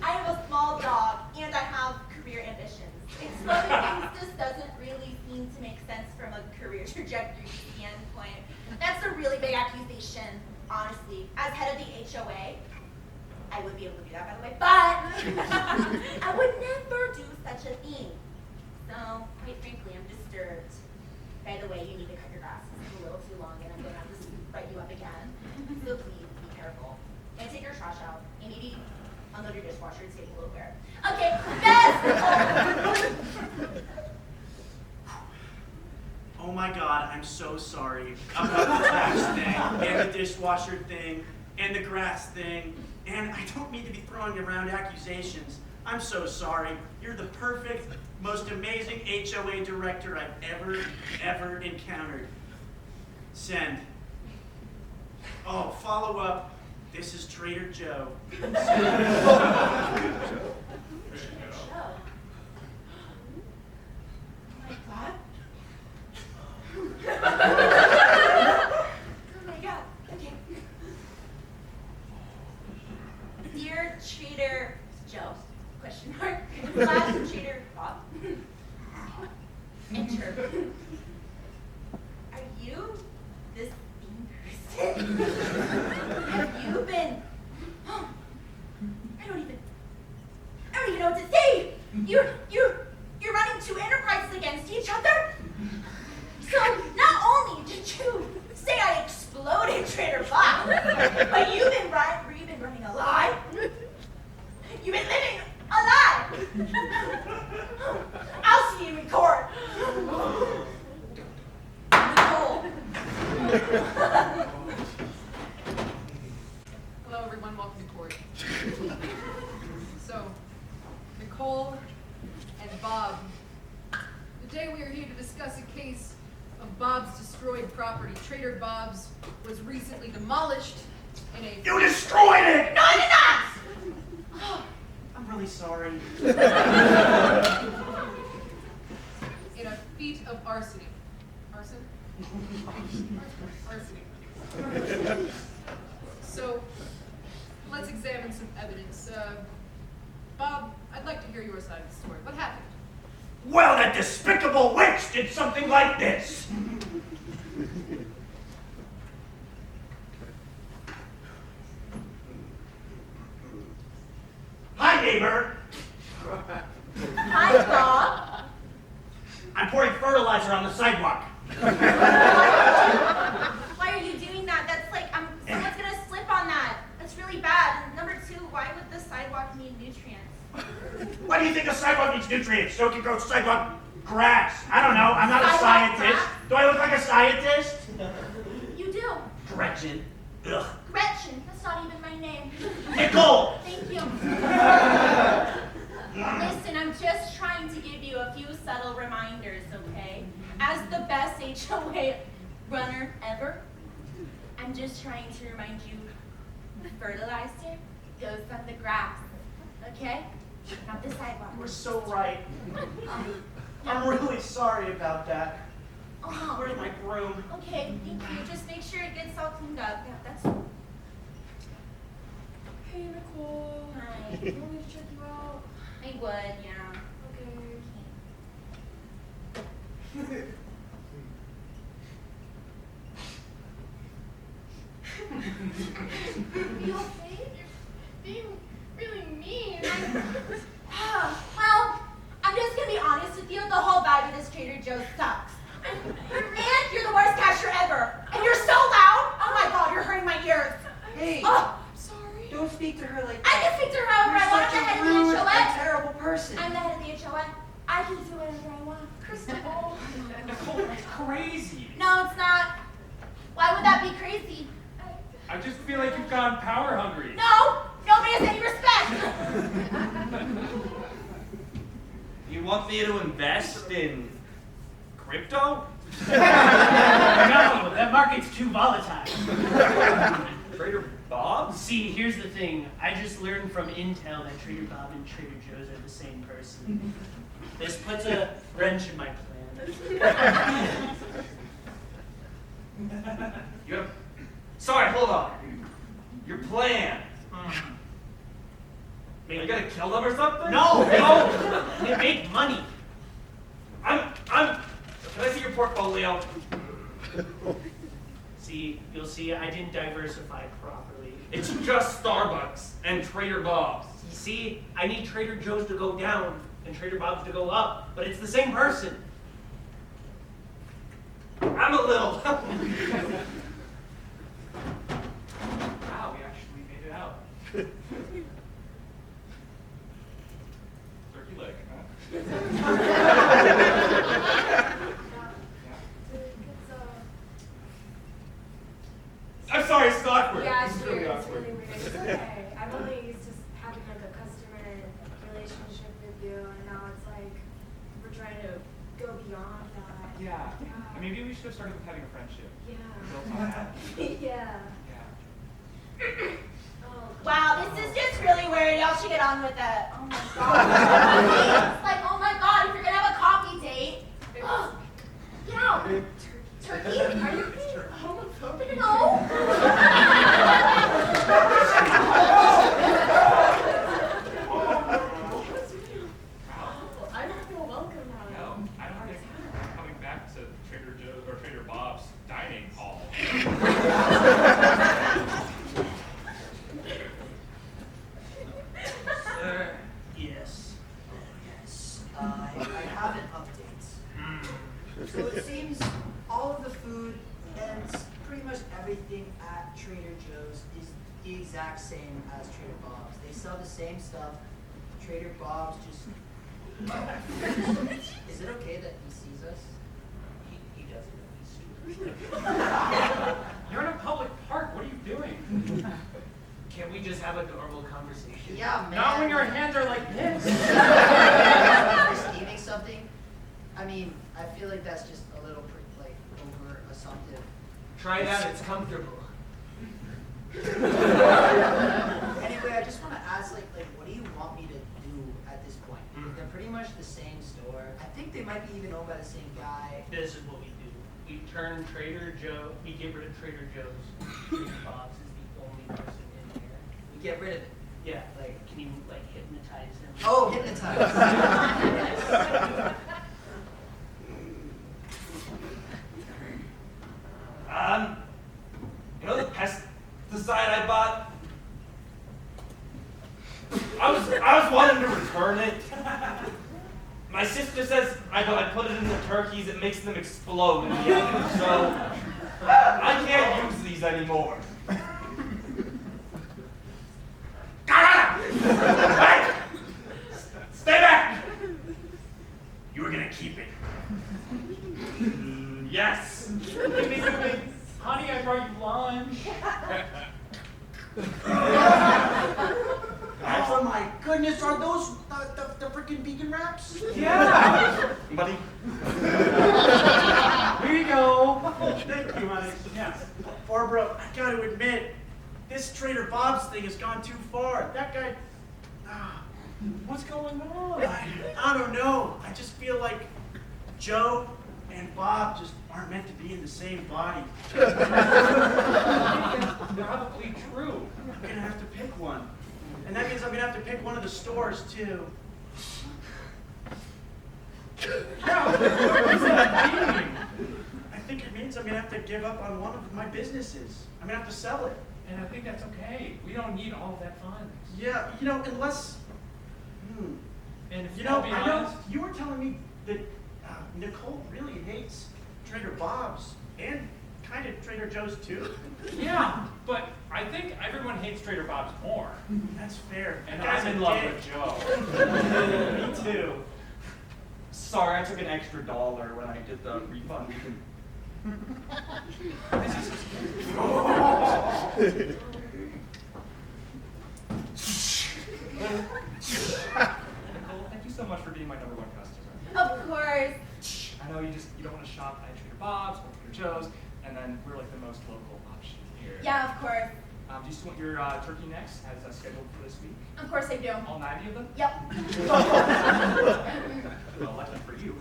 I have a small job and I have career ambitions. Exploding things just doesn't really seem to make sense from a career trajectory standpoint. That's a really big accusation, honestly. As head of the HOA, I would be able to do that, by the way, but I would never do such a thing. So, quite frankly, I'm disturbed. By the way, you need to cut your grass. It's a little too long and I'm going to have to write you up again. So please, be careful. And take your trash out. And maybe unload your dishwasher. It's getting a little bare. Okay, best! Oh my God, I'm so sorry about the trash thing, and the dishwasher thing, and the grass thing, and I don't mean to be throwing around accusations. I'm so sorry. You're the perfect, most amazing HOA director I've ever encountered. Send. Oh, follow up. This is Trader Joe. Oh my God. Okay. Dear Trader Joe, question mark, / Trader Bob. Enter. Are you this same person? Have you been? I don't even know what to say. You're running two enterprises against each other? So not only did you say I exploded Trader Bob, but you've been running a lie. You've been living a lie. I'll see you in court. Nicole. Hello, everyone. Welcome to court. So, Nicole and Bob. Today we are here to discuss a case of Bob's destroyed property. Trader Bob's was recently demolished in a... You destroyed it! No, I did not! I'm really sorry. in a feat of arson. Arson? Arsony. So, let's examine some evidence. Bob, I'd like to hear your side of the story. What happened? Well, that despicable witch did something like this. Hi, neighbor. Hi, Bob. I'm pouring fertilizer on the sidewalk. Why are you doing that? That's like, someone's gonna slip on that. That's really bad. And number two, why would the sidewalk need nutrients? Why do you think a sidewalk needs nutrients? So it can grow sidewalk grass. I don't know. I'm not a scientist. Do I look like a scientist? You do. Gretchen. Ugh. Gretchen. That's not even my name. Nicole. Thank you. Listen, I'm just trying to give you a few subtle reminders, okay? As the best HOA runner ever, I'm just trying to remind you, fertilizer goes on the grass, okay? Not the sidewalk. You were so right. I'm really sorry about that. Oh. Where's my broom? Okay, thank you. Just make sure it gets all cleaned up. Yeah, that's... Hey, Nicole. Hi. You want me to check you out? I would, yeah. Okay. You okay? You're being really mean. Well, I'm just gonna be honest with you. The whole vibe of this Trader Joe's sucks. And you're the worst cashier ever. And you're so loud. Oh my God, you're hurting my ears. Hey, Oh, Sorry. don't speak to her like I that. can speak to her however I want. I'm the head of the You're such a rude and HOA. terrible person. I'm the head of the HOA. I can do whatever I want. Crystal. Nicole, that's crazy. No, it's not. Why would that be crazy? I just feel like you've gone power hungry. No, nobody has any respect. You want me to invest in crypto? No, that market's too volatile. Trader Bob? See, here's the thing. I just learned from intel that Trader Bob and Trader Joe's are the same person. This puts a wrench in my plans. Sorry, hold on. Your plan. Are you gonna kill them or something? No! They make money. Can I see your portfolio? You'll see I didn't diversify properly. It's just Starbucks and Trader Bob's. You see, I need Trader Joe's to go down and Trader Bob's to go up, but it's the same person. I'm a little. Wow, we actually made it out. Turkey leg, huh? I'm sorry, it's awkward. Yeah, It's it's really weird. It's awkward. really weird. It's okay. I'm only used to having like a customer relationship with you, and now it's like we're trying to go beyond that. Yeah. Maybe we should have started with having a friendship. Yeah. Built on that. Yeah. Yeah. Oh, Wow, this is just really weird. Y'all should get on with it. Oh my god. It's like, oh my god, if you're gonna have a coffee date. Get out. Turkey? Are you homophobic? No. I don't feel welcome now. No, I don't think coming back to Trader Joe's or Trader Bob's dining hall. Yes. I have an update. So it seems all of the food and pretty much everything at Trader Joe's is the exact same as Trader Bob's. They sell the same stuff. Trader Bob's just... Is it okay that he sees us? He doesn't. He's stupid. You're in a public park. What are you doing? Can we just have a normal conversation? Yeah, man. Not when your hands are like this. Eating something? I mean, I feel like that's just a little over assumptive. Try that, it's comfortable. Anyway, I just want to ask, like, what do you want me to do at this point? They're pretty much the same store. I think they might be even owned by the same guy. This is what we do. We turn Trader Joe, we get rid of Trader Joe's. Trader Bob's is the only person in there. We get rid of it. Yeah, like, can you, like, hypnotize him? Oh, hypnotize. You know the pesticide I bought? I was wanting to return it. My sister says I put it in the turkeys, it makes them explode in the oven, so I can't use these anymore. Hey! Stay back! You were gonna keep it. Yes. Honey, I brought you lunch. Oh my goodness, are those the freaking vegan wraps? Yeah. Buddy. Here you go. Thank you, honey. Yes. Barbara, I gotta admit, this Trader Bob's thing has gone too far. That guy, What's going on? I don't know. I just feel like Joe and Bob just aren't meant to be in the same body. Probably true. I'm gonna have to pick one. And that means I'm gonna have to pick one of the stores too. Yeah, what does that mean? I think it means I'm gonna have to give up on one of my businesses. I'm gonna have to sell it. And I think that's okay. We don't need all of that fun. Yeah, unless, And if you I'll know, be I know honest, you were telling me that Nicole really hates Trader Bob's and kind of Trader Joe's too. yeah, but I think everyone hates Trader Bob's more. That's fair. And That guy's I'm in a love dick. with Joe. Me too. Sorry, I took an extra $1 when I did the refund. Nicole, thank you so much for being my #1 customer. Of course. I know you don't want to shop at Trader Bob's or Trader Joe's, and then we're like the most local option here. Yeah, of course. Do you still want your turkey necks as scheduled for this week? Of course I do. All 90 of them? Yep. Well, that's one for you.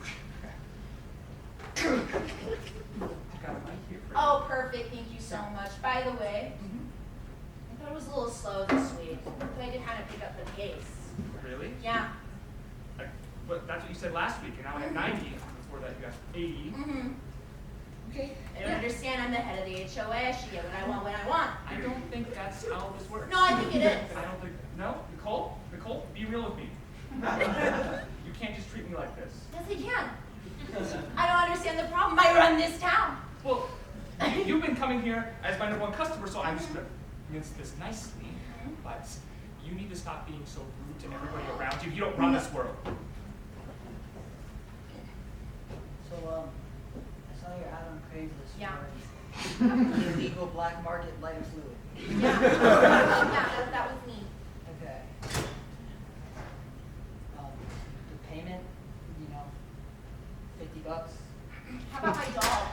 so much. By the way, I thought it was a little slow this week. So I did kind of pick up the pace. Really? Yeah. But that's what you said last week, and now I have 90. Before that, you got 80. Okay. I don't understand. I'm the head of the HOA. I should get what I want when I want. I don't think that's how this works. No, I think it is. I don't think. No, Nicole, be real with me. You can't just treat me like this. Yes, I can. I don't understand the problem. I run this town. Well, you've been coming here as my #1 customer, so I'm just gonna mince this nicely. But you need to stop being so rude to everybody around you. You don't run this world. So, I saw your ad on Craigslist Yeah. for illegal black market lighter fluid. Yeah. that was me. Okay. The payment, $50. How about my dog?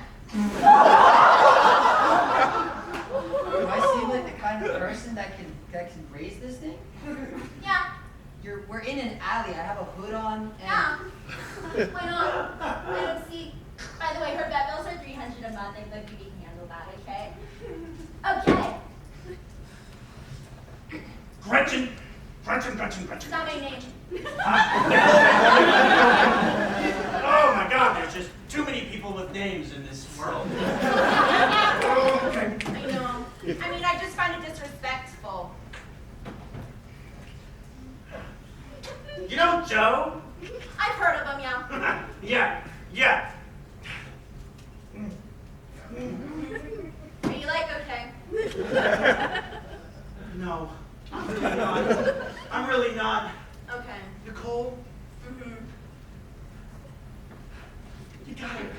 Do I seem like the kind of person that can raise this thing? Yeah. We're in an alley. I have a hood on. And Yeah. Why not? I don't see. By the way, her vet bills are $300 a month. I think you can handle that, okay? Okay. Gretchen. It's not my name. Oh my God, there's just too many people with names in this world. I know. I mean, I just find it disrespectful. You know Joe? I've heard of him, yeah. Yeah. Are you like okay? No, I'm really not. I'm really not. Okay. Nicole, you got it.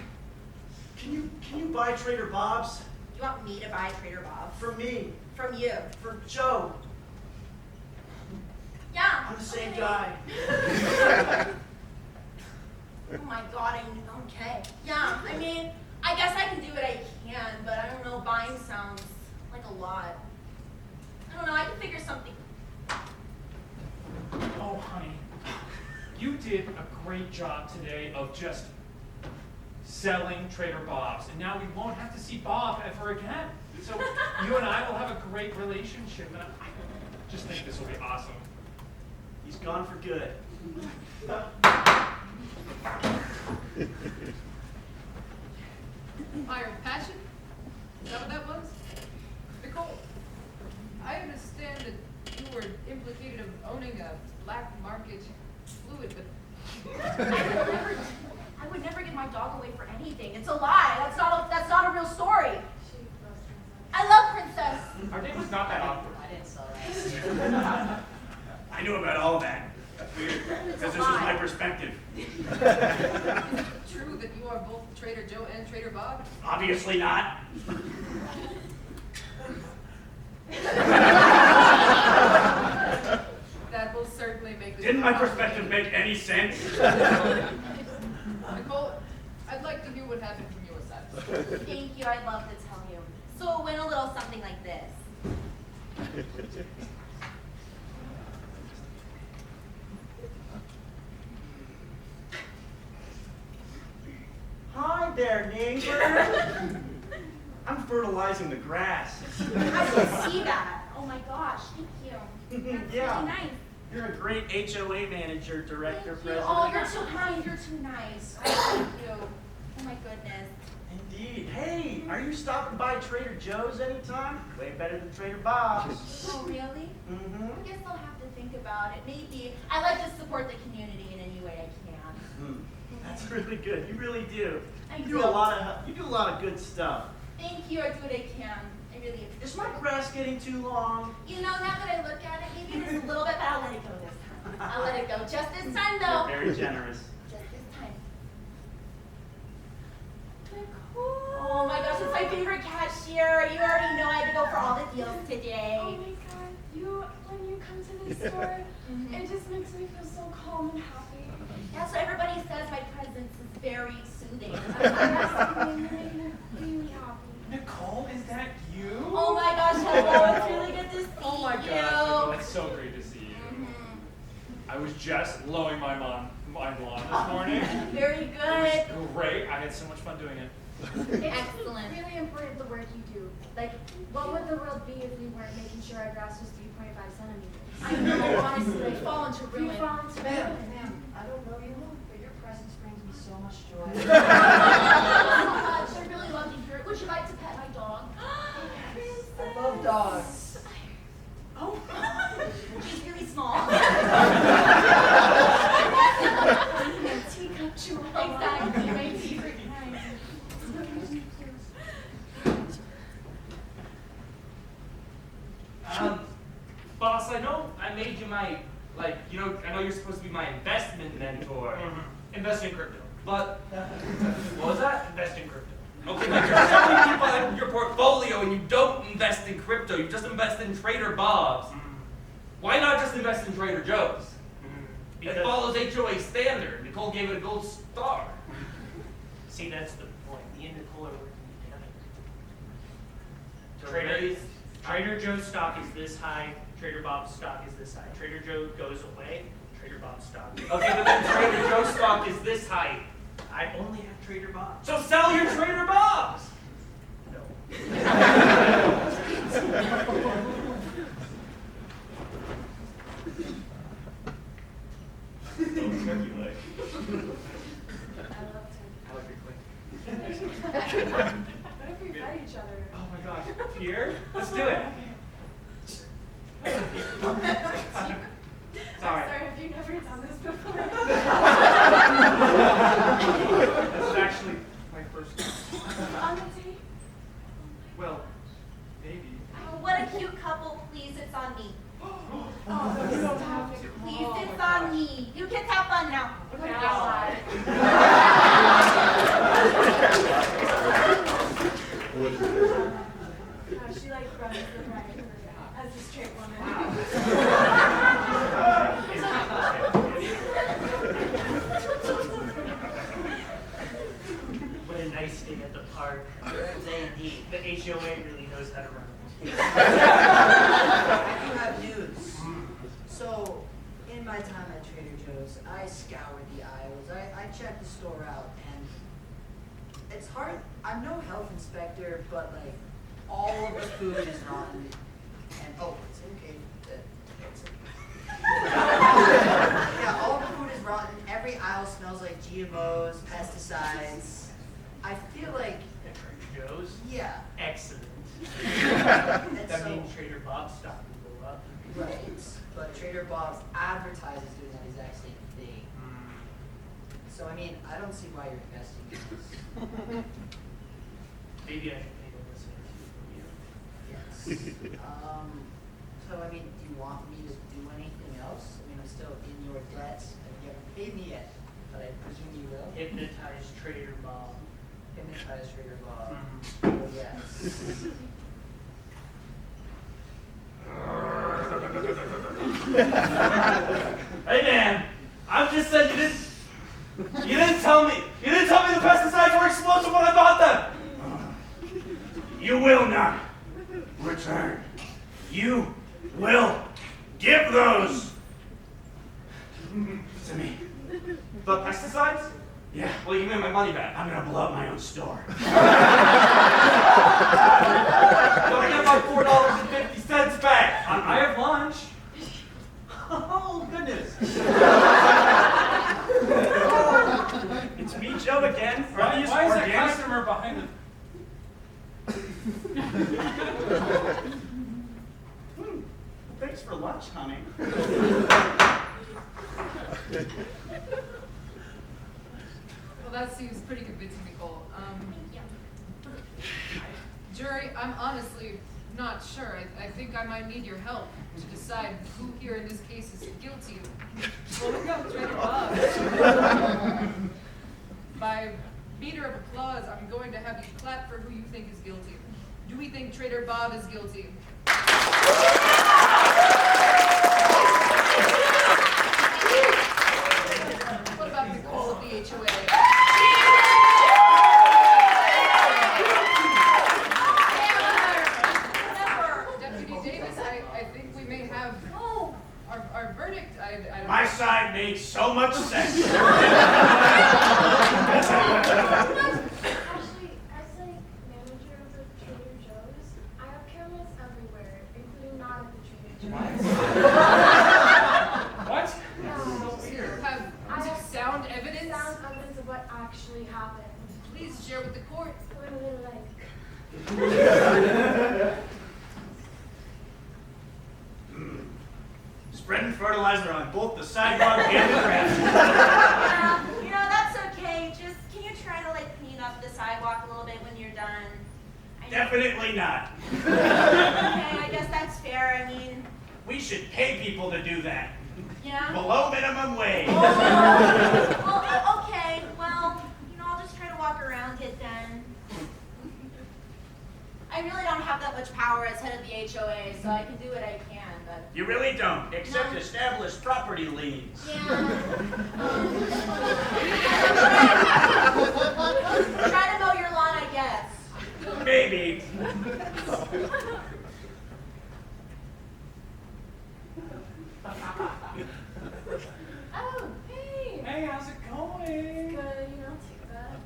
Can you buy Trader Bob's? You want me to buy Trader Bob's? For me. From you? For Joe. Yeah. I'm the same okay. guy. Oh my God, okay. Yeah, I mean, I guess I can do what I can, but I don't know, buying sounds like a lot. I don't know, I can figure something. Oh, honey, you did a great job today of just selling Trader Bob's, and now we won't have to see Bob ever again. So you and I will have a great relationship, and I just think this will be awesome. He's gone for good. Fire of passion? Is that what that was? Nicole, I understand that you were implicated of owning a black market fluid, but I would never give my dog away for anything. It's a lie. That's not a real story. I love Princess. Our date was not that awkward. I didn't sell that. I knew about all that. That's weird, because this was my perspective. is it true that you are both Trader Joe and Trader Bob? Obviously not. That will certainly make this Didn't my perspective make any sense? Nicole, I'd like to hear what happened from your side. Thank you. I'd love to tell you. So it went a little something like this. Hi there, neighbor. I'm fertilizing the grass. I didn't see that. Oh my gosh, thank you. That's Yeah. really nice. You're a great HOA manager, director, Thank you. president. Oh, you're too kind. You're too nice. Thank you. Oh my goodness. Indeed. Hey, are you stopping by Trader Joe's anytime? Way better than Trader Bob's. Oh, really? Mm-hmm. I guess I'll have to think about it. Maybe. I like to support the community in any way I can. That's really good. You really do. I You do. do a lot of good stuff. Thank you. I do what I can. I really appreciate it. Is my grass getting too long? You know, now that I look at it, maybe it is a little bit, but I'll let it go this time. I'll let it go. Just this time, though. You're very generous. Just this time. Oh my gosh, it's my favorite cashier. You already know I had to go for all the deals today. Oh my God, when you come to the store, it just makes me feel so calm and happy. Yeah, so everybody says my presence is very soothing. Nicole, is that you? Oh my gosh, hello, it's really good to see you. Oh my gosh, Nicole, it's so great to see you. I was just blowing my mind lawn this morning. Very It good. was great. I had so much fun doing it. Excellent. Really important the work you do. Like, what would the world be if we weren't making sure our grass was 3.5 centimeters? I know, honestly, I fall into ruin. You fall into ruin. Ma'am, I don't know you, but your presence brings me so much joy. I really love you here. Would you like to pet my dog? I love dogs. Oh, she's really small. Teacup chihuahua. Exactly, my favorite kind. Boss, I know I made you my, I know you're supposed to be my investment mentor. Invest in crypto. But, what was that? Invest in crypto. Okay, but you're selling people your portfolio and you don't invest in crypto, you just invest in Trader Bob's. Why not just invest in Trader Joe's? It follows HOA standard. Nicole gave it a gold star. See, that's the point. Me and Nicole are working together. Trader Joe's stock is this high. Trader Bob's stock is this high. Trader Joe goes away. Trader Bob's stock. Okay, but then Trader Joe's stock is this high. I only have Trader Bob's. So sell your Trader Bob's! No. I like your click. What if we fight each other? Oh my gosh. Here? Let's do it. Sorry. Sorry, have you never done this before? This is actually my first time. On the tape? Well, maybe. Oh, what a cute couple. Please, it's on me. Oh, you don't have to. Please, it's on me. You kids have fun now. Okay, outside. She like runs the bride as a straight woman. What a nice day at the park. Indeed. The HOA really knows how to run. I do have news. So, in my time at Trader Joe's, I scoured the aisles. I checked the store out, and it's hard. I'm no health inspector, but like all of the food is rotten. And it's okay. It's okay. Yeah, all of the food is rotten. Every aisle smells like GMOs, pesticides. I feel like, At Trader Joe's? yeah. Excellent. And That so- means Trader Bob's stock will go up. Right, but Trader Bob's advertises doing that exact same thing. So I mean, I don't see why you're investing in this. Maybe I should pay to listen to you. Yes. So I mean, do you want me to do anything else? I mean, I'm still in your debt. You haven't paid me yet, but I presume you will. Hypnotize Trader Bob. Hypnotize Trader Bob. Mhm. Oh yes. Hey man, I'm just saying you didn't tell me the pesticides were explosive when I bought them. You will not return. You will give those to me. The pesticides? Yeah, Well, you give me my money back. I'm gonna blow up my own store. But I get my $4.50 back. I have lunch. Oh goodness. It's me, Joe, again. Why is that organic. customer behind the... Thanks for lunch, honey. Well, that seems pretty convincing, Nicole. Jury, I'm honestly not sure. I think I might need your help to decide who here in this case is guilty of blowing up Trader Bob's. By meter of applause, I'm going to have you clap for who you think is guilty. Do we think Trader Bob is guilty? What about Nicole of the HOA? Deputy Davis, I think we may have our verdict. I don't My side made so much sense. Spreading fertilizer on both the sidewalk and the grass. You know, that's okay. Just, can you try to, like, clean up the sidewalk a little bit when you're done? Definitely not. Okay, I guess that's fair. I mean, We should pay people to do that. yeah. Below minimum wage. Well, okay. Well, you know, I'll just try to walk around it then. I really don't have that much power as head of the HOA, so I can do what I can, but... You really don't, except No. establish property liens. Yeah. Try to mow your lawn, I guess. Maybe. Oh, hey. Hey, how's it going? Good, you know, take that.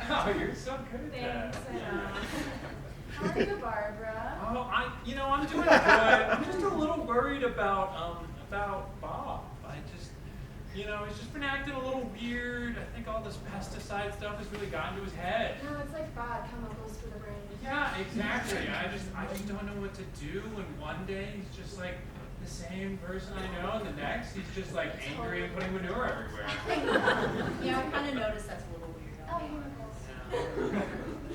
Wow, you're so good at Thanks, that. I know. How are you, Barbara? Oh, I'm doing good. I'm just a little worried about Bob. He's just been acting a little weird. I think all this pesticide stuff has really gotten to his head. No, it's like bad chemicals for the brain. Yeah, exactly. I just don't know what to do. And one day he's just like the same person I know, and the next he's just like angry and putting manure everywhere. Yeah, I kind of noticed that's a little weird. Oh, chemicals. Yeah.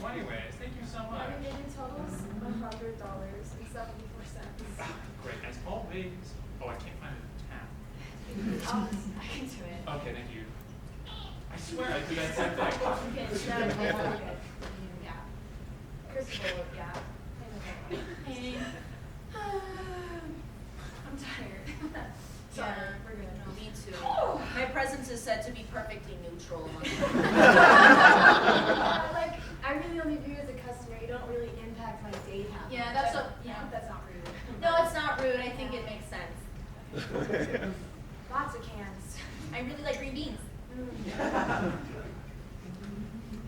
Well, anyways, thank you so much. Estimated totals $100.74. Great, as always. Oh, I can't find a tab. I can do it. Okay, thank you. I swear I did that same thing. You can, no, you're good. Yeah. Crystal, yeah. Hey. I'm tired. Sorry, Yeah, we're good. no, me too. My presence is said to be perfectly neutral among Like, I really only view you as a customer. You don't really impact my day time. Yeah, that's I what- yeah. hope that's not rude. No, it's not rude. I think it makes sense. Lots of cans. I really like green beans.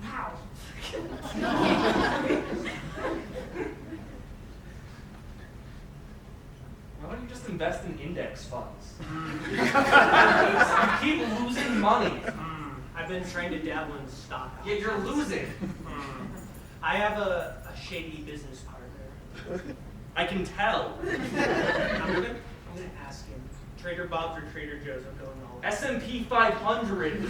Wow. Why don't you just invest in index funds? You keep losing money. I've been trained to dabble in stock. Yet you're losing. I have a shady business partner. I can tell. I'm gonna ask him. Trader Bob's or Trader Joe's? I'm going all. S&P 500.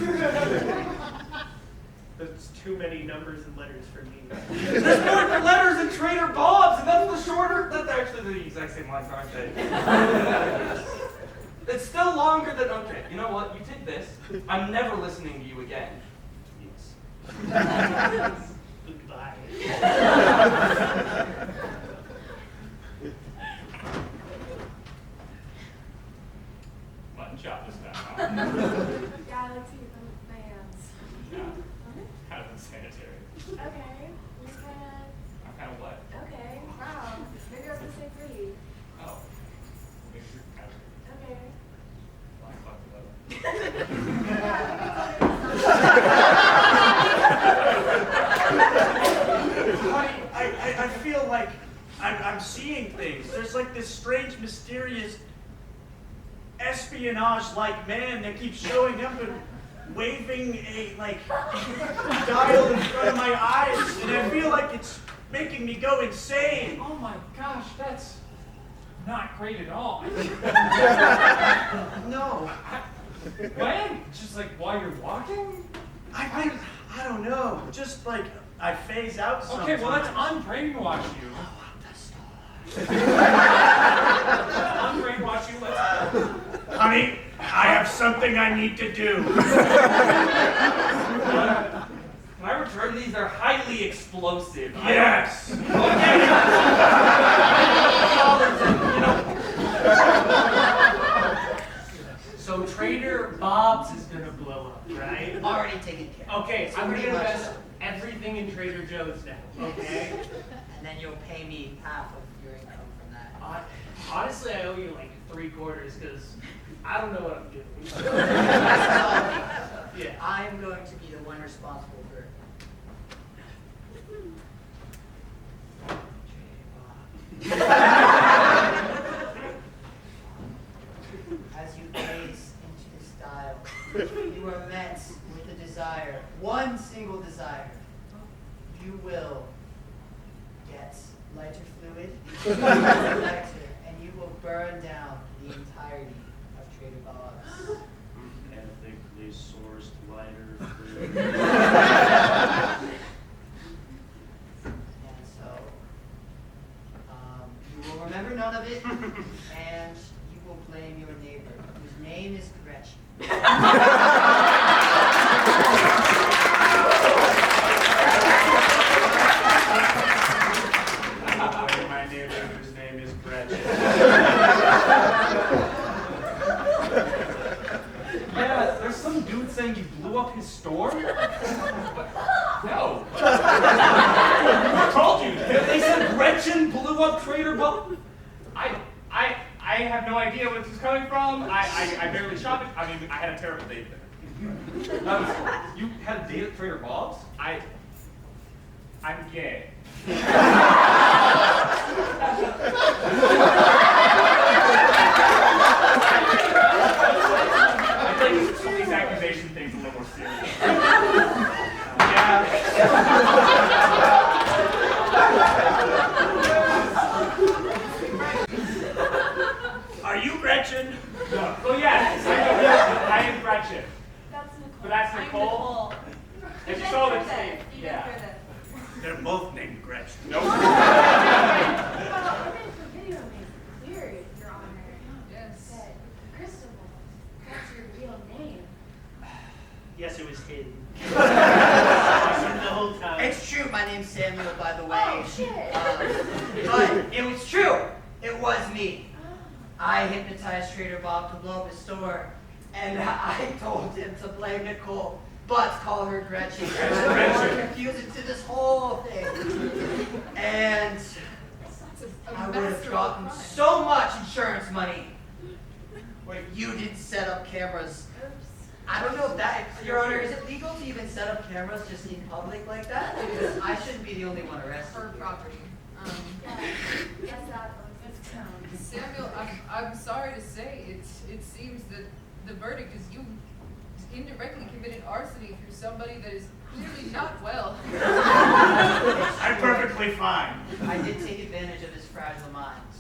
That's too many numbers and letters for me. There's more letters in Trader Bob's, and that's the shorter. That's actually the exact same lines, aren't they? It's still longer than. Okay, you know what? You take this. I'm never listening to you again. Yes. Goodbye. Mutton chop this time, huh? Yeah, I like to eat them with my hands. Yeah. Kind of unsanitary. Okay. You kinda, I'm kind of what? okay. Wow. Maybe I was gonna say pretty. Oh. Maybe you're kind of Okay. like fucked it up. I feel like I'm seeing things. There's like this strange, mysterious, espionage-like man that keeps showing up and waving a dial in front of my eyes, and I feel like it's making me go insane. Oh my gosh, that's not great at all. No, When? Just like while you're walking? I don't know. Just like I phase out sometimes. Okay, well let's unbrainwash you. Unbrainwash you, let's go. Honey, I have something I need to do. Can I return these? They're highly explosive. Yes. So Trader Bob's is gonna blow up, right? Already taken care of. Okay, So I'm gonna pretty much- invest everything in Trader Joe's now. Okay. And then you'll pay me half of your income from that. Honestly, I owe you like 3/4 because I don't know what I'm doing. Yeah. I'm going to be the one responsible for As you gaze into this dial, you are met with a desire, one single desire. You will lighter fluid, lighter, and you will burn down the entirety of Trader Bob's. Ethically sourced lighter fluid. And so, you will remember none of it, and you will blame your neighbor, whose name is Gretchen. My neighbor, whose name is Gretchen. Yeah, there's some dude saying you blew up his store? No. I told you. They said Gretchen blew up Trader Bob. I have no idea where this is coming from. I barely shop it. I mean, I had a terrible day there. You had a date at Trader Bob's? I'm gay. I'd like some of these accusation things a little more serious. Are you Gretchen? No. Well, yes, I am Gretchen. That's Nicole. But that's I'm Nicole. You It's did so hear the that. same. You did Yeah. hear that. They're both named Gretchen. Nope. Oh, okay, for video names. Weird, Your Honor. Yes. That Crystal, that's your real name. Yes, it was hidden. The whole time. It's true, my name's Samuel, by the way. Oh, shit. But it was true. It was me. I hypnotized Trader Bob to blow up his store, and I told him to blame Nicole, but call her Gretchen. And I don't want to confuse it to this whole thing. And I would have gotten so much insurance money where you didn't set up cameras. I don't know if that, Your Honor, is it legal to even set up cameras just in public like that? Because I shouldn't be the only one arrested. For property. Yes, that was town. Samuel, I'm sorry to say, it seems that the verdict is you indirectly committed larceny through somebody that is clearly not well. I'm perfectly fine. I did take advantage of his fragile minds.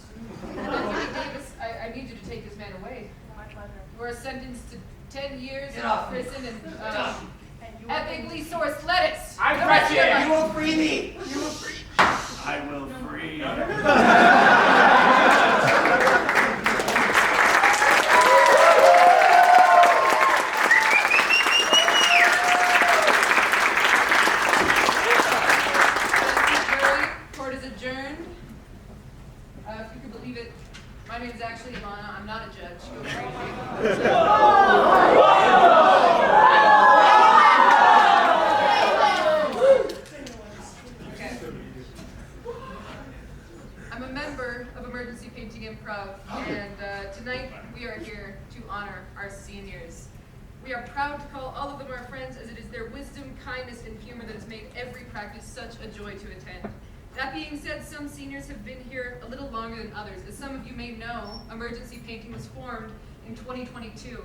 Deputy Davis, I need you to take this man away. My pleasure. You are sentenced to 10 years Get in off me. prison and Get off me. ethically sourced lettuce. I'm The rest of your Gretchen. You life. will free me! You will free I will free. Jury, court is adjourned. If you could believe it, my name is actually Ivana. I'm not a judge. Go crazy. Okay. I'm a member of Emergency Painting Improv, and tonight we are here to honor our seniors. We are proud to call all of them our friends, as it is their wisdom, kindness, and humor that has made every practice such a joy to attend. That being said, some seniors have been here a little longer than others. As some of you may know, Emergency Painting was formed in 2022.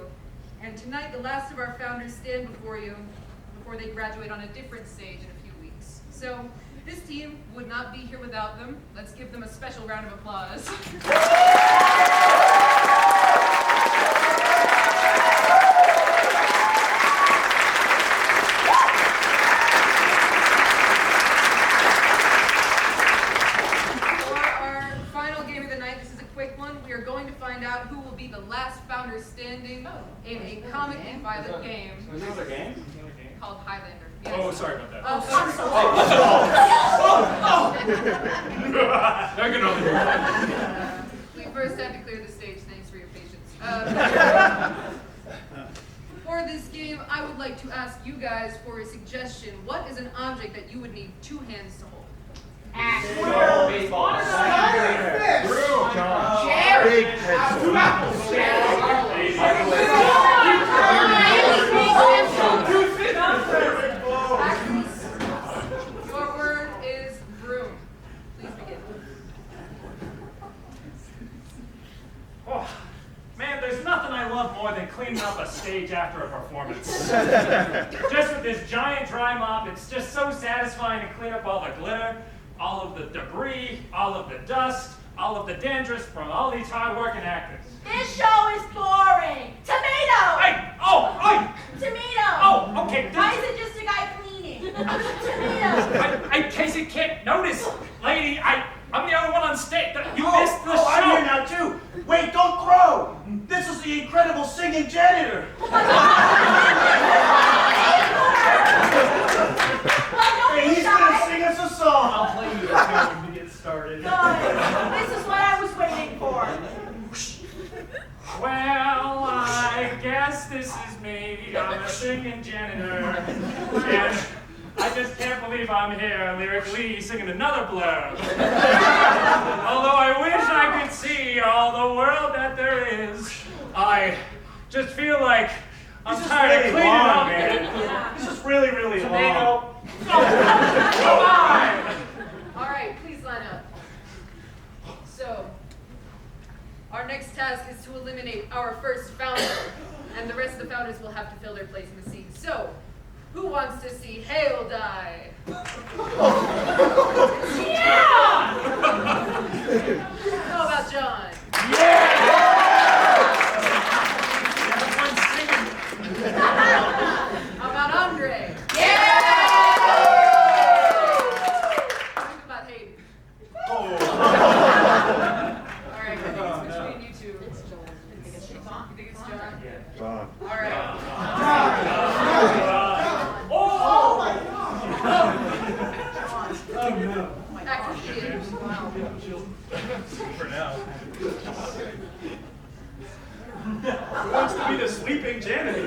And tonight, the last of our founders stand before you before they graduate on a different stage in a few weeks. So, this team would not be here without them. Let's give them a special round of applause. Who will be the last founder standing in a comically violent game There's another game? called Highlander. Yes. Oh, sorry about that. I can only do that. We first had to clear the stage. Thanks for your patience. For this game, I would like to ask you guys for a suggestion. What is an object that you would need 2 hands to hold? Baseball. Big pencil. Your word is broom. Please begin. Oh, man, there's nothing I love more than cleaning up a stage after a performance. Just with this giant dry mop, it's just so satisfying to clean up all the glitter, all of the debris, all of the dust, all of the dandruff from all these hard-working actors. This show is boring. Tomato! Hey! Oh! Hey! Tomato! Oh, okay. Why is it just a guy cleaning? Tomato! In case you can't notice, lady, I'm the only one on stage. You missed the show. I'm here now too. Wait, don't throw. This is the incredible singing janitor. Hey, he's gonna sing us a song. I'll play you a tune to get started. Good. This is what I was waiting for. Well, I guess this is me. I'm a singing janitor. And I just can't believe I'm here lyrically singing another blur. Although I wish I could see all the world that there is, I just feel like I'm tired of cleaning up. Man. This is really, really Tomato. long. Come on! All right, please line up. So, our next task is to eliminate our first founder, and the rest of the founders will have to fill their place in the scene. So, who wants to see Hale die? Yeah! How about John? Yeah! How about Andre? Yeah! How about Hayden? Oh. All right, I think it's between you two. It's John. You think it's John? John. All right. Oh no. Actor Ian. For now. Who wants to be the sleeping janitor?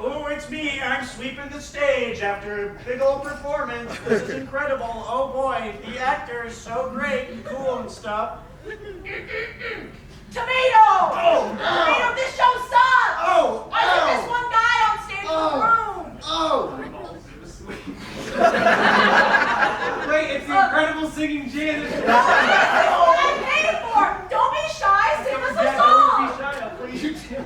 Oh, it's me. I'm sweeping the stage after a big old performance. This is incredible. Oh boy, the actor is so great and cool and stuff. Tomato! Oh! Tomato, this show sucks! Oh! Why is this one guy on stage in the room? Wait, it's the incredible singing janitor. This is what I paid for! Don't be shy, sing us a song! I'll play you too.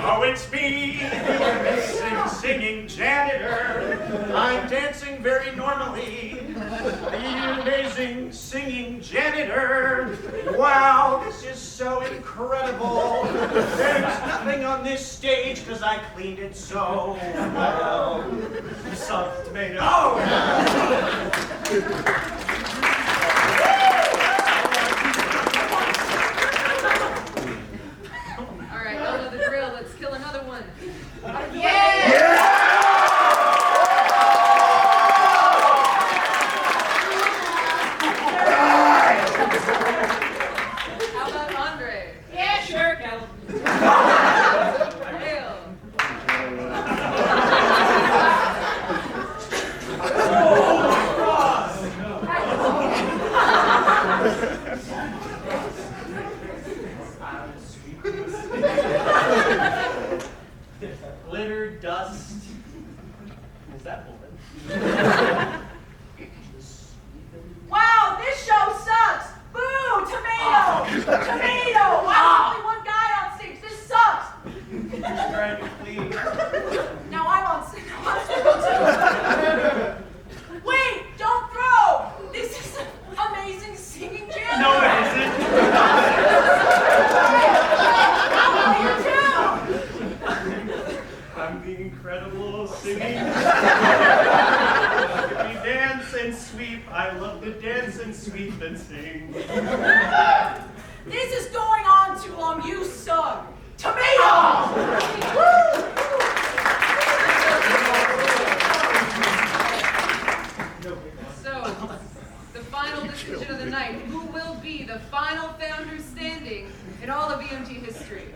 Oh, it's me, the singing janitor. I'm dancing very normally. The amazing singing janitor. Wow, this is so incredible. There's nothing on this stage because I cleaned it so well. You suck, Tomato. Oh! All right, y'all know the drill. Let's kill another one. How about Andre? Yeah, sure, Cal. Hale. Glitter, dust. Is that woman? Wow, this show sucks! Boo! Tomato! Tomato! Why is only one guy on stage? This sucks! Trying to clean. Now I'm on stage too. Wait! Don't throw! This is amazing singing janitor! No, it isn't. How about you too? I'm the incredible singing. We dance and sweep. I love to dance and sweep and sing. This is going on too long. You suck. Tomato! Woo! So, the final decision of the night. Who will be the final founder standing in all of EMT history?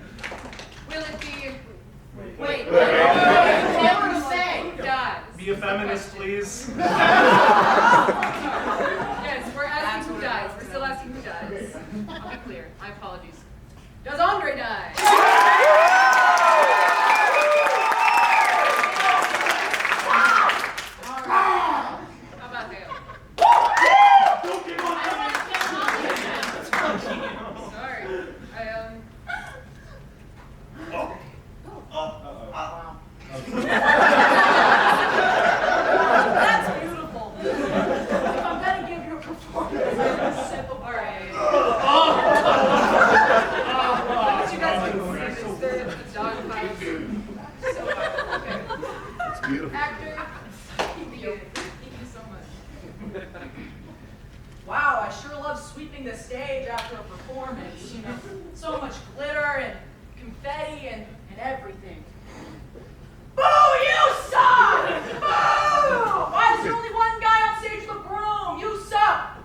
Will it be... Wait. What were you saying? Who dies? Be a feminist, please. Yes, we're asking who dies. We're still asking who dies. I'll be clear. My apologies. Does Andre die? How about Hale? Don't give up. stage after a performance, you know. So much glitter and confetti and everything. Boo, you suck! Boo! Why is there only one guy on stage with a broom? You suck!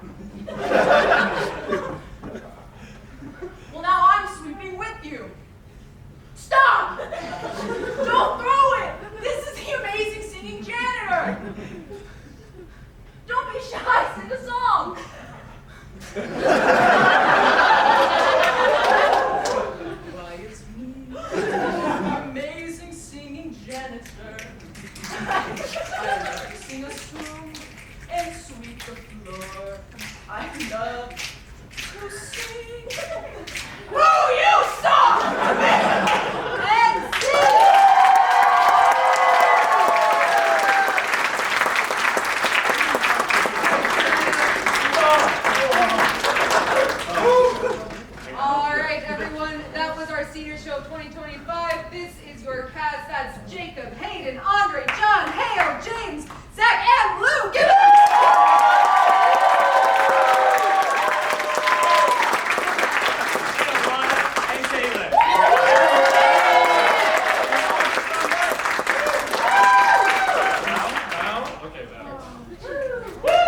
Well, now I'm sweeping with you. Stop! Don't throw it! This is the amazing singing janitor! Don't be shy, sing a song! Why, it's me, the amazing singing janitor. I love to sing a song and sweep the floor. I love to sing. Woo, you suck! And sing! All right, everyone, that was our Senior Show 2025. This is your cast. That's Jacob, Hayden, Andre, John, Hale, James, Zach, and Luke. Give it And Taylor. Val? Okay, Val. Woo!